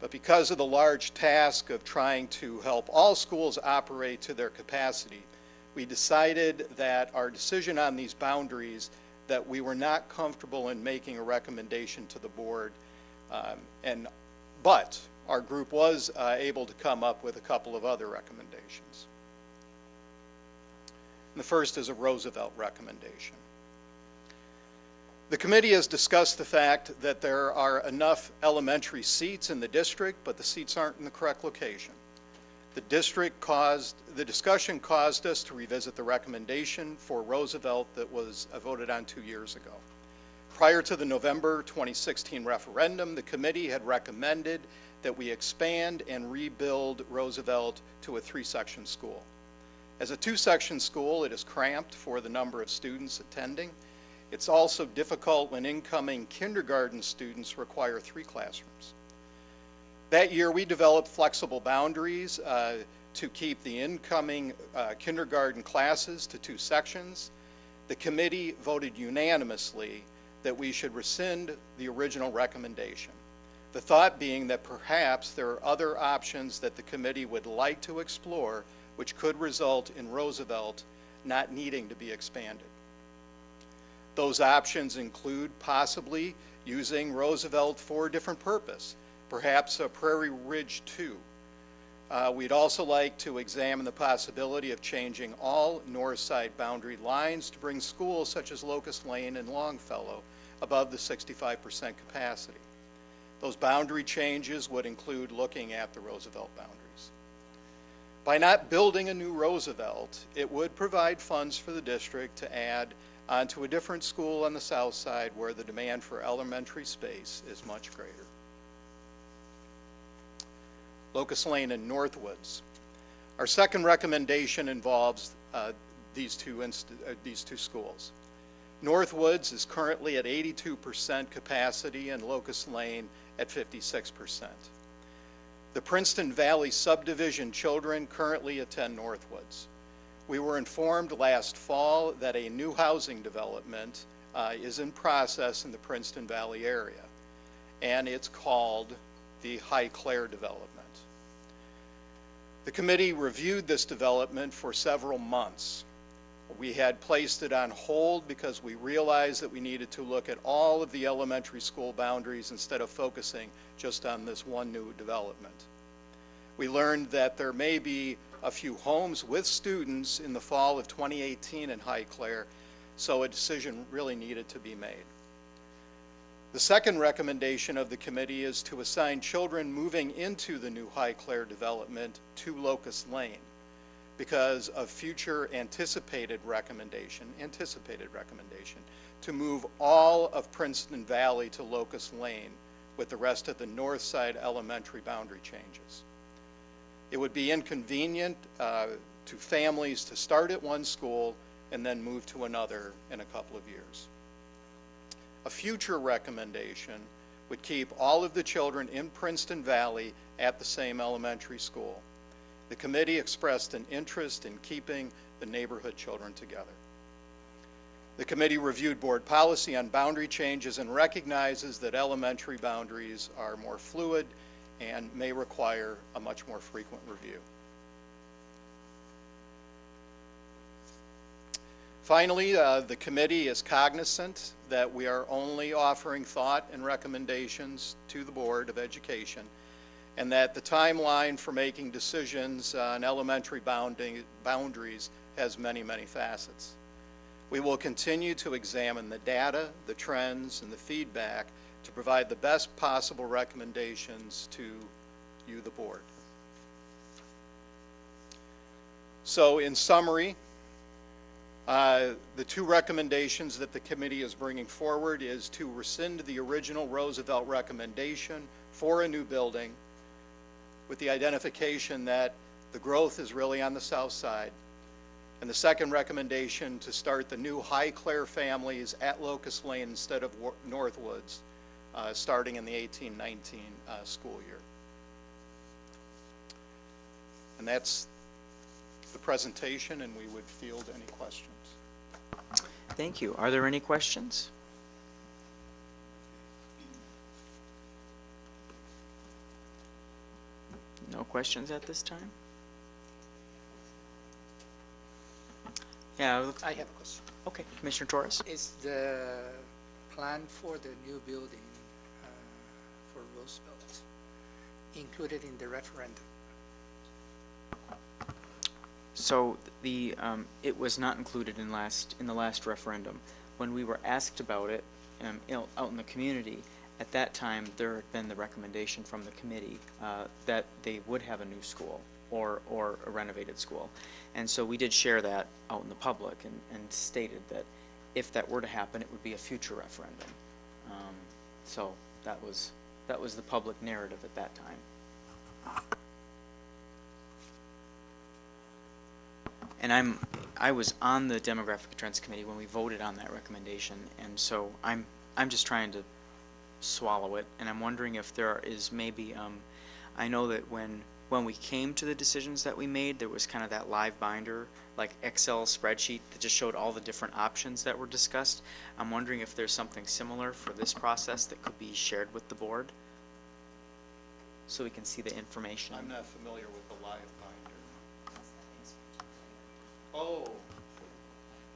But because of the large task of trying to help all schools operate to their capacity, we decided that our decision on these boundaries, that we were not comfortable in making a recommendation to the board, but our group was able to come up with a couple of other recommendations. And the first is a Roosevelt recommendation. The committee has discussed the fact that there are enough elementary seats in the district, but the seats aren't in the correct location. The discussion caused us to revisit the recommendation for Roosevelt that was voted on 2 years ago. Prior to the November 2016 referendum, the committee had recommended that we expand and rebuild Roosevelt to a 3-section school. As a 2-section school, it is cramped for the number of students attending, It's also difficult when incoming kindergarten students require 3 classrooms. That year, we developed flexible boundaries to keep the incoming kindergarten classes to 2 sections. The committee voted unanimously that we should rescind the original recommendation. The thought being that perhaps there are other options that the committee would like to explore which could result in Roosevelt not needing to be expanded. Those options include possibly using Roosevelt for a different purpose, perhaps a Prairie Ridge 2. We'd also like to examine the possibility of changing all north side boundary lines to bring schools such as Locust Lane and Longfellow above the 65% capacity. Those boundary changes would include looking at the Roosevelt boundaries. By not building a new Roosevelt, it would provide funds for the district to add onto a different school on the south side where the demand for elementary space is much greater. Locust Lane and Northwoods. Our second recommendation involves these two schools. Northwoods is currently at 82% capacity and Locust Lane at 56%. The Princeton Valley subdivision children currently attend Northwoods. We were informed last fall that a new housing development is in process in the Princeton Valley area, and it's called the High Clair development. The committee reviewed this development for several months. We had placed it on hold because we realized that we needed to look at all of the elementary school boundaries instead of focusing just on this one new development. We learned that there may be a few homes with students in the fall of 2018 in High Clair, so a decision really needed to be made. The second recommendation of the committee is to assign children moving into the new High Clair development to Locust Lane because of future anticipated recommendation to move all of Princeton Valley to Locust Lane with the rest of the north side elementary boundary changes. It would be inconvenient to families to start at one school and then move to another in a couple of years. A future recommendation would keep all of the children in Princeton Valley at the same elementary school. The committee expressed an interest in keeping the neighborhood children together. The committee reviewed board policy on boundary changes and recognizes that elementary boundaries are more fluid and may require a much more frequent review. Finally, the committee is cognizant that we are only offering thought and recommendations to the Board of Education, and that the timeline for making decisions on elementary boundaries has many, many facets. We will continue to examine the data, the trends, and the feedback to provide the best possible recommendations to you, the board. So in summary, the two recommendations that the committee is bringing forward is to rescind the original Roosevelt recommendation for a new building with the identification that the growth is really on the south side. And the second recommendation to start the new High Clair families at Locust Lane instead of Northwoods, starting in the 18-19 school year. And that's the presentation, and we would field any questions. Thank you. Are there any questions? No questions at this time? Yeah. I have a question. Okay, Commissioner Torres. Is the plan for the new building for Roosevelt included in the referendum? So the it was not included in the last referendum. When we were asked about it out in the community, at that time there had been the recommendation from the committee that they would have a new school or a renovated school, and so we did share that out in the public and stated that if that were to happen, it would be a future referendum. So that was the public narrative at that time. and I was on the Demographic Trends Committee when we voted on that recommendation, and so I'm just trying to swallow it, and I'm wondering if there is maybe, I know that when we came to the decisions that we made, there was kind of that live binder, like Excel spreadsheet that just showed all the different options that were discussed. I'm wondering if there's something similar for this process that could be shared with the board, so we can see the information. I'm not familiar with the live binder. Oh,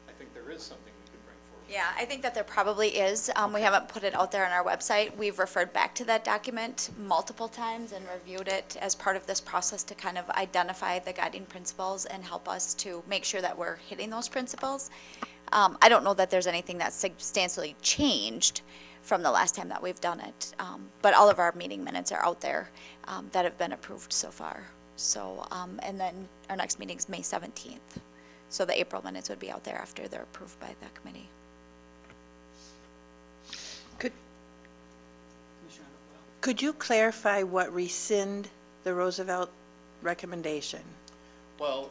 I think there is something we can bring forward. Yeah, I think that there probably is. We haven't put it out there on our website. We've referred back to that document multiple times and reviewed it as part of this process to kind of identify the guiding principles and help us to make sure that we're hitting those principles. I don't know that there's anything that's substantially changed from the last time that we've done it, but all of our meeting minutes are out there that have been approved so far. So, and then our next meeting is May 17th. So the April minutes would be out there after they're approved by the committee. Could you clarify what rescind the Roosevelt recommendation? Well,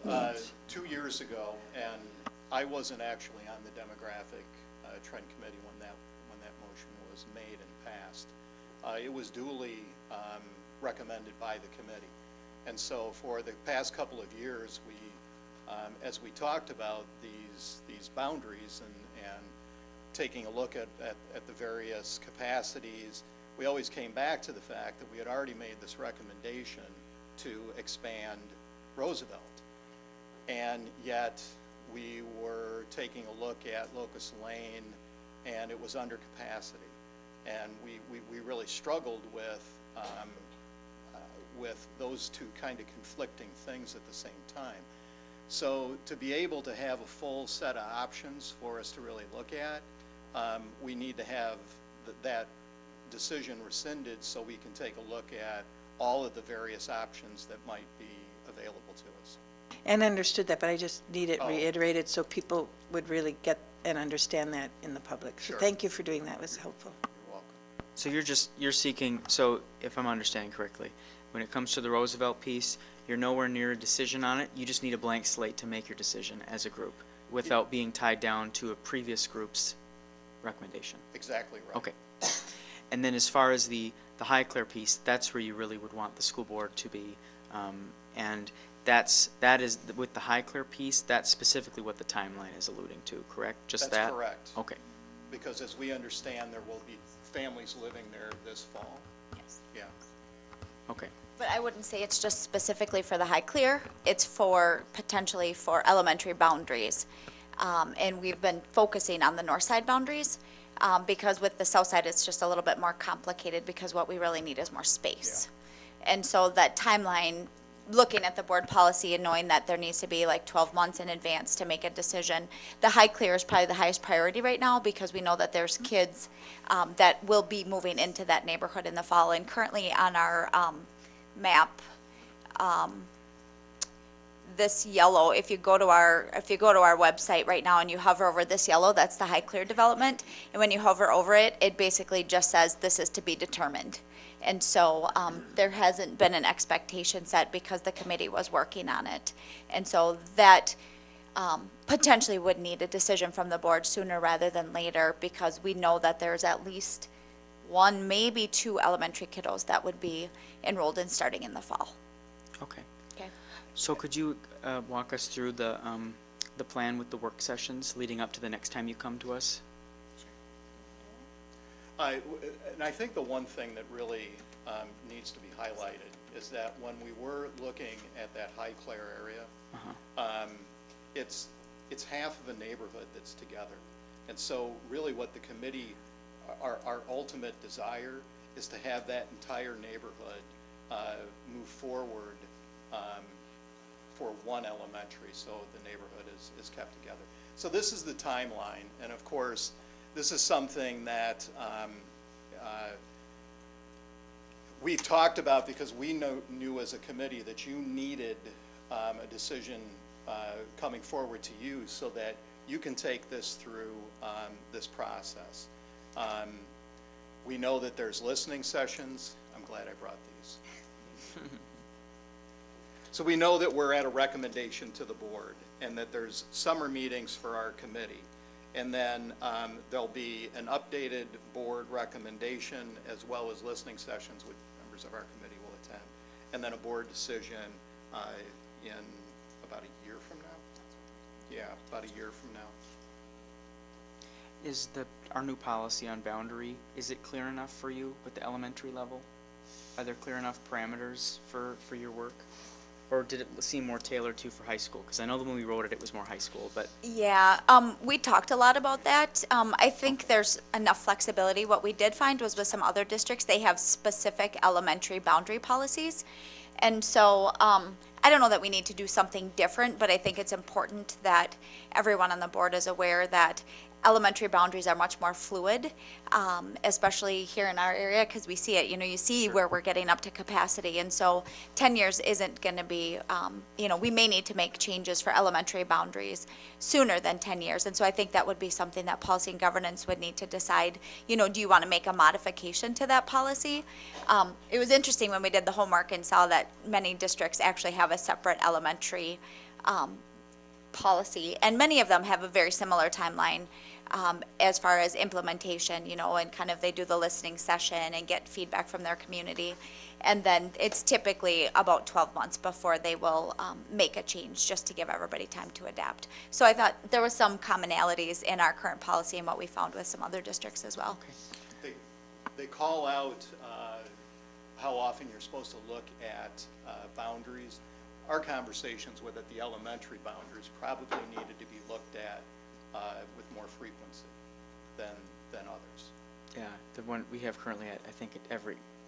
2 years ago, and I wasn't actually on the Demographic Trend Committee when that motion was made and passed. It was duly recommended by the committee. And so for the past couple of years, we, as we talked about these boundaries and taking a look at the various capacities, we always came back to the fact that we had already made this recommendation to expand Roosevelt. And yet we were taking a look at Locust Lane and it was under capacity. And we really struggled with those two kind of conflicting things at the same time. So to be able to have a full set of options for us to really look at, we need to have that decision rescinded so we can take a look at all of the various options that might be available to us. And understood that, but I just need it Oh. reiterated so people would really get and understand that in the public. So Sure. thank you for doing that. It was helpful. You're welcome. So you're seeking, so if I'm understanding correctly, when it comes to the Roosevelt piece, you're nowhere near a decision on it, you just need a blank slate to make your decision as a group, without being tied down to a previous group's recommendation. Exactly right. Okay. And then as far as the Highclere piece, that's where you really would want the school board to be, and that is, with the Highclere piece, that's specifically what the timeline is alluding to, correct? Just that? That's correct. Okay. Because as we understand, there will be families living there this fall. Yes. Yeah. Okay. But I wouldn't say it's just specifically for the Highclere. It's for potentially for elementary boundaries. And we've been focusing on the north side boundaries because with the south side, it's just a little bit more complicated because what we really need is more space. Yeah. And so that timeline, looking at the board policy and knowing that there needs to be like 12 months in advance to make a decision, the Highclere is probably the highest priority right now because we know that there's kids that will be moving into that neighborhood in the fall. And currently on our map, this yellow, if you go to our website right now and you hover over this yellow, that's the Highclere development. And when you hover over it, it basically just says this is to be determined. And so there hasn't been an expectation set because the committee was working on it. And so that potentially would need a decision from the board sooner rather than later because we know that there's at least one, maybe two elementary kiddos that would be enrolled in starting in the fall. Okay. Okay. So could you walk us through the plan with the work sessions leading up to the next time you come to us? And I think the one thing that really needs to be highlighted is that when we were looking at that Highclere area, it's half of a neighborhood that's together. And so really what the committee, our ultimate desire is to have that entire neighborhood move forward for one elementary, so the neighborhood is kept together. So this is the timeline, and of course, this is something that we've talked about because we knew as a committee that you needed a decision coming forward to you so that you can take this through this process. We know that there's listening sessions. I'm glad I brought these. So we know that we're at a recommendation to the board and that there's summer meetings for our committee. And then there'll be an updated board recommendation as well as listening sessions which members of our committee will attend. And then a board decision in about a year from now. Yeah, about a year from now. Is our new policy on boundary, is it clear enough for you with the elementary level? Are there clear enough parameters for your work? Or did it seem more tailored to for high school? Because I know that when we wrote it, it was more high school, but Yeah, we talked a lot about that. I think there's enough flexibility. What we did find was with some other districts, they have specific elementary boundary policies. And so I don't know that we need to do something different, but I think it's important that everyone on the board is aware that elementary boundaries are much more fluid, especially here in our area, because we see it, you see where we're getting up to capacity. And so 10 years isn't going to be, we may need to make changes for elementary boundaries sooner than 10 years. And so I think that would be something that policy and governance would need to decide, do you want to make a modification to that policy? It was interesting when we did the homework and saw that many districts actually have a separate elementary policy, and many of them have a very similar timeline as far as implementation, and kind of they do the listening session and get feedback from their community. And then it's typically about 12 months before they will make a change, just to give everybody time to adapt. So I thought there was some commonalities in our current policy and what we found with some other districts as well. They call out how often you're supposed to look at boundaries. Our conversations with the elementary boundaries probably needed to be looked at with more frequency than others. yeah, the one we have currently, I think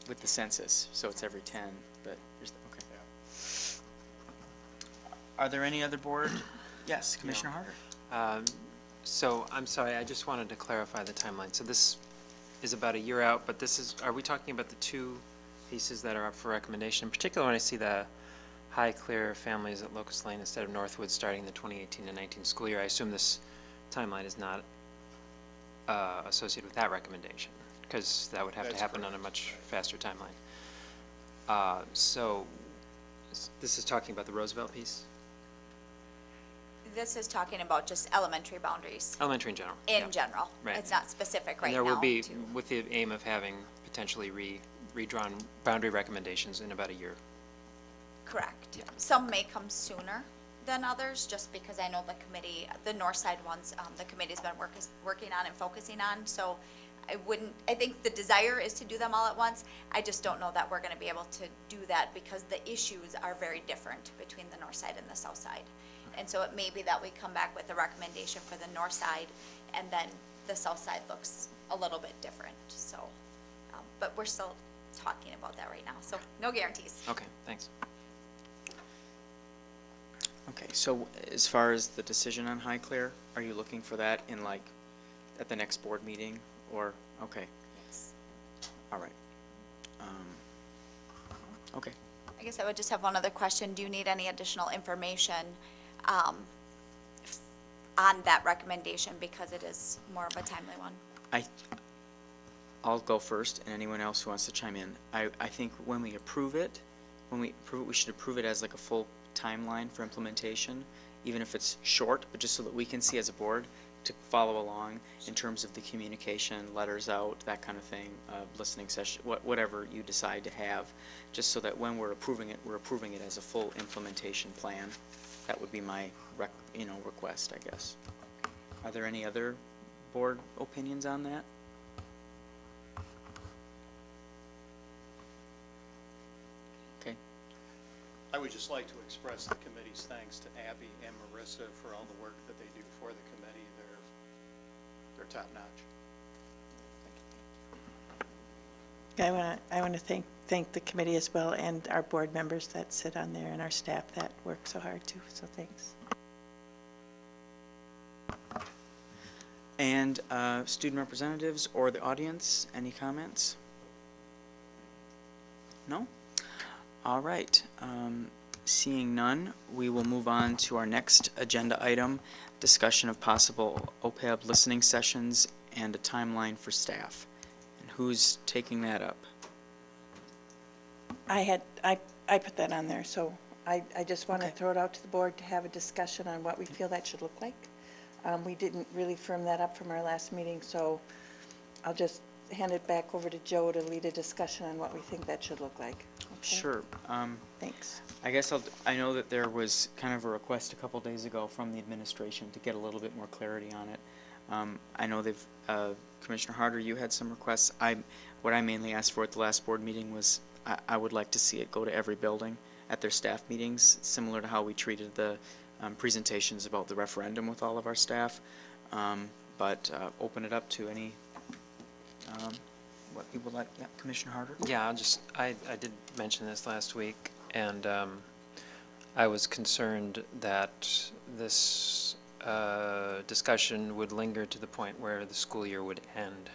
with the census, so it's every 10, but okay. Are there any other board? Yes, Commissioner Harder. So I'm sorry, I just wanted to clarify the timeline. So this is about a year out, but are we talking about the two pieces that are up for recommendation? In particular, when I see the Highclere families at Locust Lane instead of Northwood starting the 2018 to 19 school year, I assume this timeline is not associated with that recommendation, because that would have to happen on a much faster timeline. So this is talking about the Roosevelt piece? This is talking about just elementary boundaries. Elementary in general. In general. Right. It's not specific right now. And there will be, with the aim of having potentially redrawn boundary recommendations in about a year. Correct. Some may come sooner than others, just because I know the committee, the north side ones, the committee's been working on and focusing on. So I think the desire is to do them all at once. I just don't know that we're going to be able to do that because the issues are very different between the north side and the south side. And so it may be that we come back with a recommendation for the north side, and then the south side looks a little bit different. So, but we're still talking about that right now. So no guarantees. Okay, thanks. Okay, so as far as the decision on Highclere, are you looking for that in at the next board meeting, or, okay? Yes. All right. Okay. I guess I would just have one other question. Do you need any additional information on that recommendation, because it is more of a timely one? I'll go first, and anyone else who wants to chime in. I think when we approve it, we should approve it as a full timeline for implementation, even if it's short, but just so that we can see as a board to follow along in terms of the communication, letters out, that kind of thing, listening session, whatever you decide to have, just so that when we're approving it as a full implementation plan. That would be my request, I guess. Are there any other board opinions on that? Okay. I would just like to express the committee's thanks to Abby and Marissa for all the work that they do for the committee. They're top notch. I want to thank the committee as well, and our board members that sit on there, and our staff that work so hard too, so thanks. And student representatives or the audience, any comments? No? All right. Seeing none, we will move on to our next agenda item, discussion of possible OPEB listening sessions and a timeline for staff. And who's taking that up? I put that on there, so I just want to throw it out to the board to have a discussion on what we feel that should look like. We didn't really firm that up from our last meeting, so I'll just hand it back over to Joe to lead a discussion on what we think that should look like. Okay? Sure. Thanks. I guess I know that there was kind of a request a couple days ago from the administration to get a little bit more clarity on it. I know Commissioner Harder, you had some requests. What I mainly asked for at the last board meeting was I would like to see it go to every building at their staff meetings, similar to how we treated the presentations about the referendum with all of our staff, but open it up to any, what people like. Yeah, Commissioner Harder? Yeah, I did mention this last week, and I was concerned that this discussion would linger to the point where the school year would end,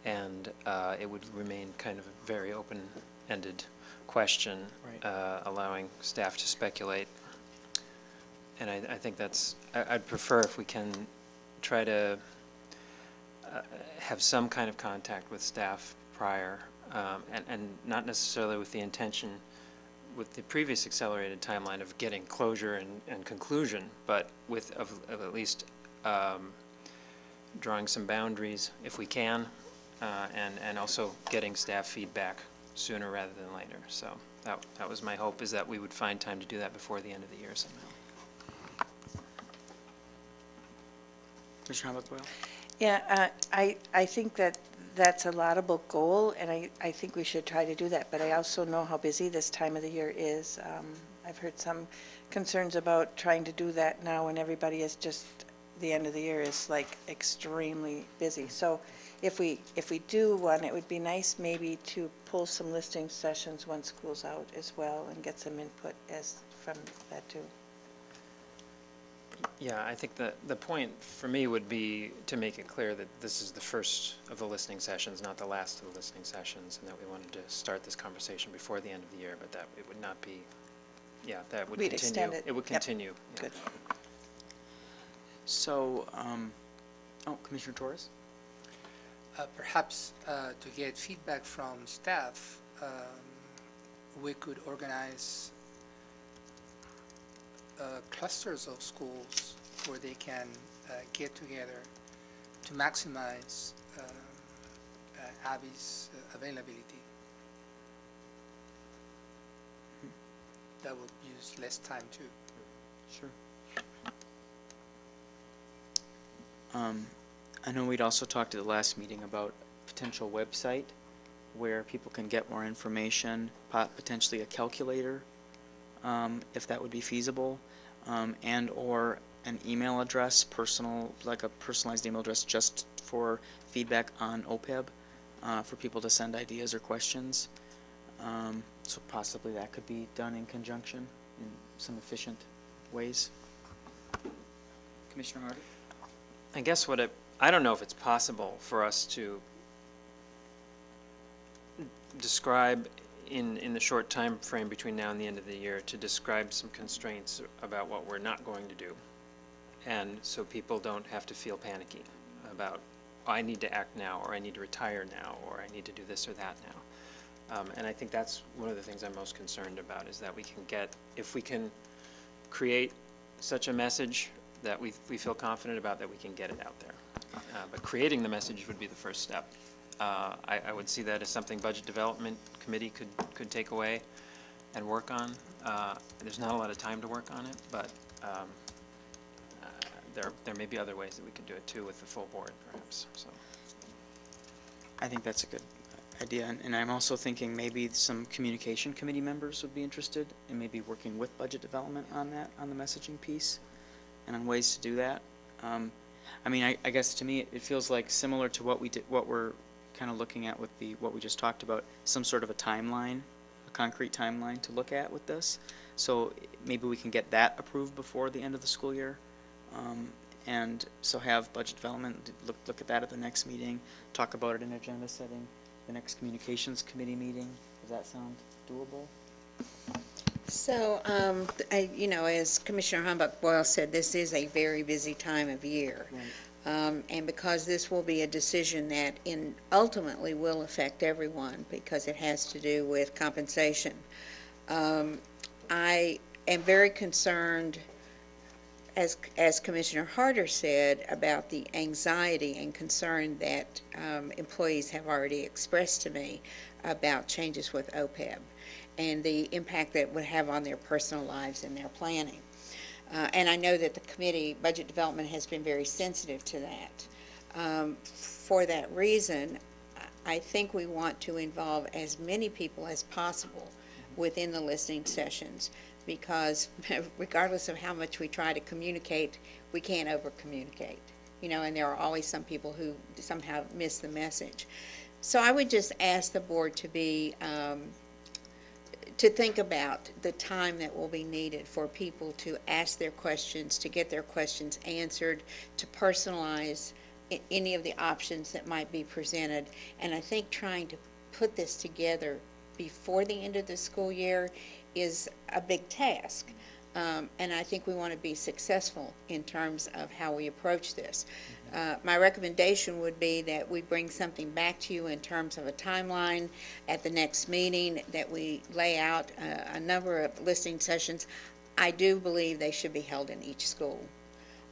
and it would remain kind of a very open-ended question, allowing staff to speculate. And I think I'd prefer if we can try to have some kind of contact with staff prior, and not necessarily with the intention with the previous accelerated timeline of getting closure and conclusion, but of at least drawing some boundaries if we can, and also getting staff feedback sooner rather than later. So that was my hope, is that we would find time to do that before the end of the year somehow. Commissioner Hambuck-Boyle? Yeah, I think that's a laudable goal, and I think we should try to do that, but I also know how busy this time of the year is. I've heard some concerns about trying to do that now when everybody is just, the end of the year is like extremely busy. So if we do one, it would be nice maybe to pull some listening sessions once school's out as well and get some input from that too. Yeah, I think the point for me would be to make it clear that this is the first of the listening sessions, not the last of the listening sessions, and that we wanted to start this conversation before the end of the year, but that it would not be, that would We'd continue. extend it. It would Yep. continue. Yeah. Good. So, Commissioner Torres? Perhaps to get feedback from staff, we could organize clusters of schools where they can get together to maximize Abby's availability. That would use less time too. Sure. I know we'd also talked at the last meeting about potential website where people can get more information, potentially a calculator, if that would be feasible, and or an email address, like a personalized email address just for feedback on OPEB, for people to send ideas or questions. So possibly that could be done in conjunction in some efficient ways. Commissioner Hardy? I guess I don't know if it's possible for us to describe in the short time frame between now and the end of the year, to describe some constraints about what we're not going to do, and so people don't have to feel panicky about, I need to act now, or I need to retire now, or I need to do this or that now. And I think that's one of the things I'm most concerned about, is that if we can create such a message that we feel confident about, that we can get it out there. But creating the message would be the first step. I would see that as something Budget Development Committee could take away and work on. There's not a lot of time to work on it, but there may be other ways that we could do it too with the full board, perhaps. So I think that's a good idea, and I'm also thinking maybe some communication committee members would be interested in maybe working with Budget Development on that, on the messaging piece, and on ways to do that. I mean, I guess to me it feels like similar to what we're kind of looking at with what we just talked about, some sort of a timeline, a concrete timeline to look at with this. So maybe we can get that approved before the end of the school year, and so have Budget Development look at that at the next meeting, talk about it in agenda setting, the next Communications Committee meeting. Does that sound doable? So, as Commissioner Hambuck-Boyle said, this is a very busy time of year. Right. And because this will be a decision that ultimately will affect everyone, because it has to do with compensation, I am very concerned, as Commissioner Harder said, about the anxiety and concern that employees have already expressed to me about changes with OPEB and the impact that it would have on their personal lives and their planning. And I know that the committee, Budget Development, has been very sensitive to that. For that reason, I think we want to involve as many people as possible within the listening sessions, because regardless of how much we try to communicate, we can't over-communicate, you know, and there are always some people who somehow miss the message. So I would just ask the board to be, to think about the time that will be needed for people to ask their questions, to get their questions answered, to personalize any of the options that might be presented. And I think trying to put this together before the end of the school year is a big task. And I think we want to be successful in terms of how we approach this. My recommendation would be that we bring something back to you in terms of a timeline at the next meeting, that we lay out a number of listening sessions. I do believe they should be held in each school.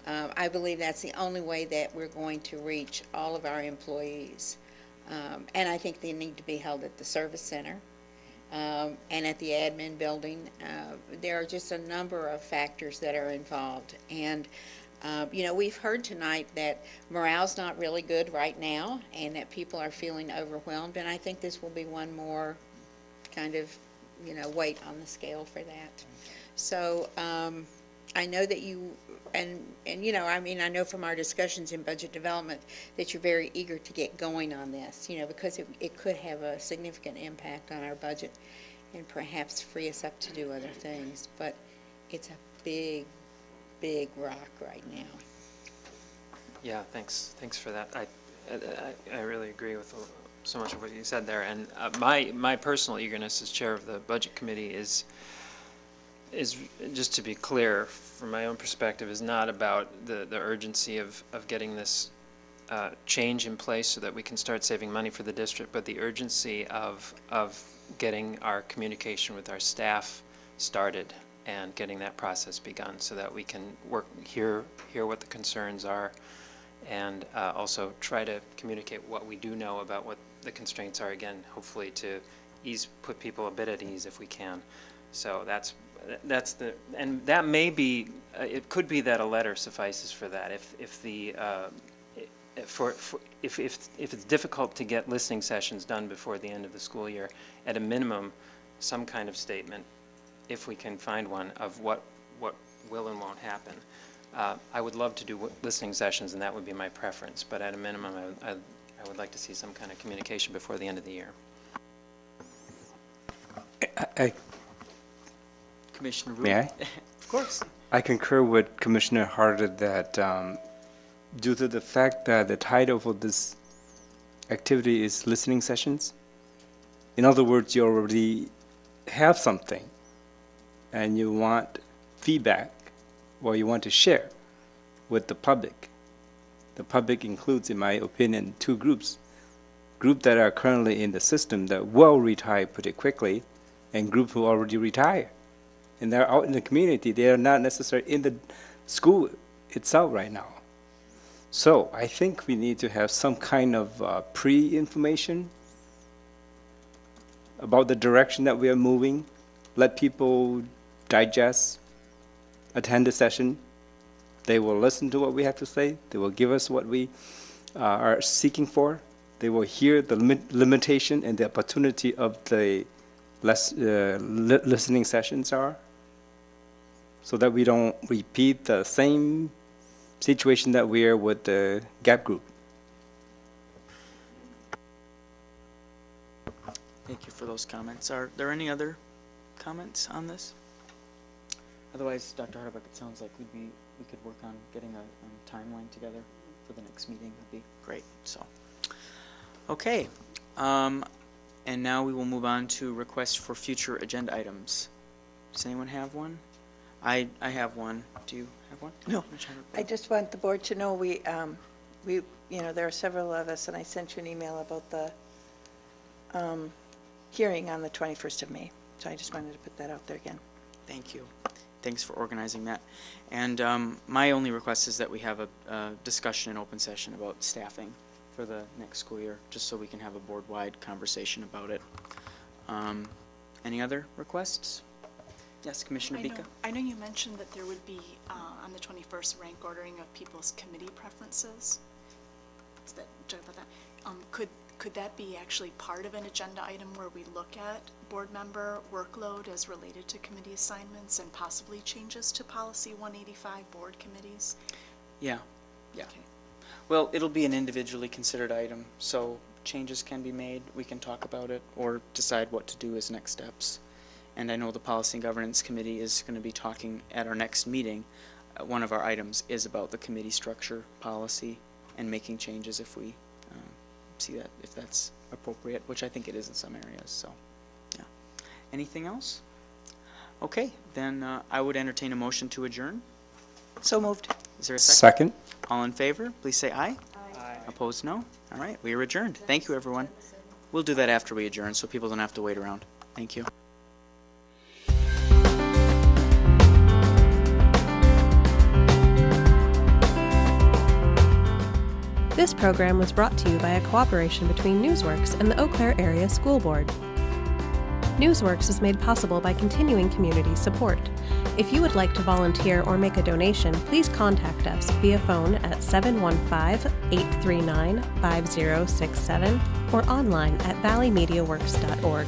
I believe that's the only way that we're going to reach all of our employees. And I think they need to be held at the service center and at the admin building. There are just a number of factors that are involved. And, you know, we've heard tonight that morale's not really good right now and that people are feeling overwhelmed. And I think this will be one more kind of, you know, weight on the scale for that. So I know that you, and you know, I mean, I know from our discussions in budget development that you're very eager to get going on this, you know, because it could have a significant impact on our budget and perhaps free us up to do other things. But it's a big, big rock right now. Yeah, thanks for that. I really agree with so much of what you said there. And my personal eagerness as chair of the budget committee is just to be clear, from my own perspective, is not about the urgency of getting this change in place so that we can start saving money for the district, but the urgency of getting our communication with our staff started and getting that process begun so that we can hear what the concerns are, and also try to communicate what we do know about what the constraints are, again, hopefully to put people a bit at ease if we can. So that's and that may be, it could be that a letter suffices for that. If it's difficult to get listening sessions done before the end of the school year, at a minimum, some kind of statement, if we can find one, of what will and won't happen. I would love to do listening sessions, and that would be my preference. But at a minimum, I would like to see some kind of communication before the end of the year. Commissioner Wu. May I? Of course. I concur with Commissioner Harder that due to the fact that the title for this activity is listening sessions, in other words, you already have something and you want feedback or you want to share with the public. The public includes, in my opinion, two groups. Group that are currently in the system that will retire pretty quickly, and group who already retired. And they're out in the community. They are not necessarily in the school itself right now. So I think we need to have some kind of pre-information about the direction that we are moving. Let people digest, attend the session. They will listen to what we have to say. They will give us what we are seeking for. They will hear the limitation and the opportunity of the listening sessions are, so that we don't repeat the same situation that we are with the GAP group. Thank you for those comments. Are there any other comments on this? Otherwise, Dr. Hardebuck, it sounds like we could work on getting a timeline together for the next meeting. Would be great. So, okay. And now we will move on to requests for future agenda items. Does anyone have one? I have one. Do you have one? No. I just want the board to know we you know, there are several of us, and I sent you an email about the hearing on the 21st of May. So I just wanted to put that out there again. Thank you. Thanks for organizing that. And my only request is that we have a discussion in open session about staffing for the next school year, just so we can have a board-wide conversation about it. Any other requests? Yes, Commissioner Bika? I know you mentioned that there would be, on the 21st, rank ordering of people's committee preferences. Is that, talk about that? Could that be actually part of an agenda item where we look at board member workload as related to committee assignments and possibly changes to policy 185 board committees? Yeah, yeah. Okay. Well, it'll be an individually considered item, so changes can be made, we can talk about it, or decide what to do as next steps. And I know the Policy and Governance Committee is going to be talking at our next meeting. One of our items is about the committee structure policy and making changes if we see that, if that's appropriate, which I think it is in some areas, so, yeah. Anything else? Okay, then I would entertain a motion to adjourn. So moved. Is there a second? Second. All in favor, please say aye. Aye. Opposed, no? All right, we are adjourned. Thank you, everyone. We'll do that after we adjourn, so people don't have to wait around. Thank you. This program was brought to you by a cooperation between Newsworks and the Eau Claire Area School Board. Newsworks is made possible by continuing community support. If you would like to volunteer or make a donation, please contact us via phone at 715-839-5067 or online at valleymediaworks.org.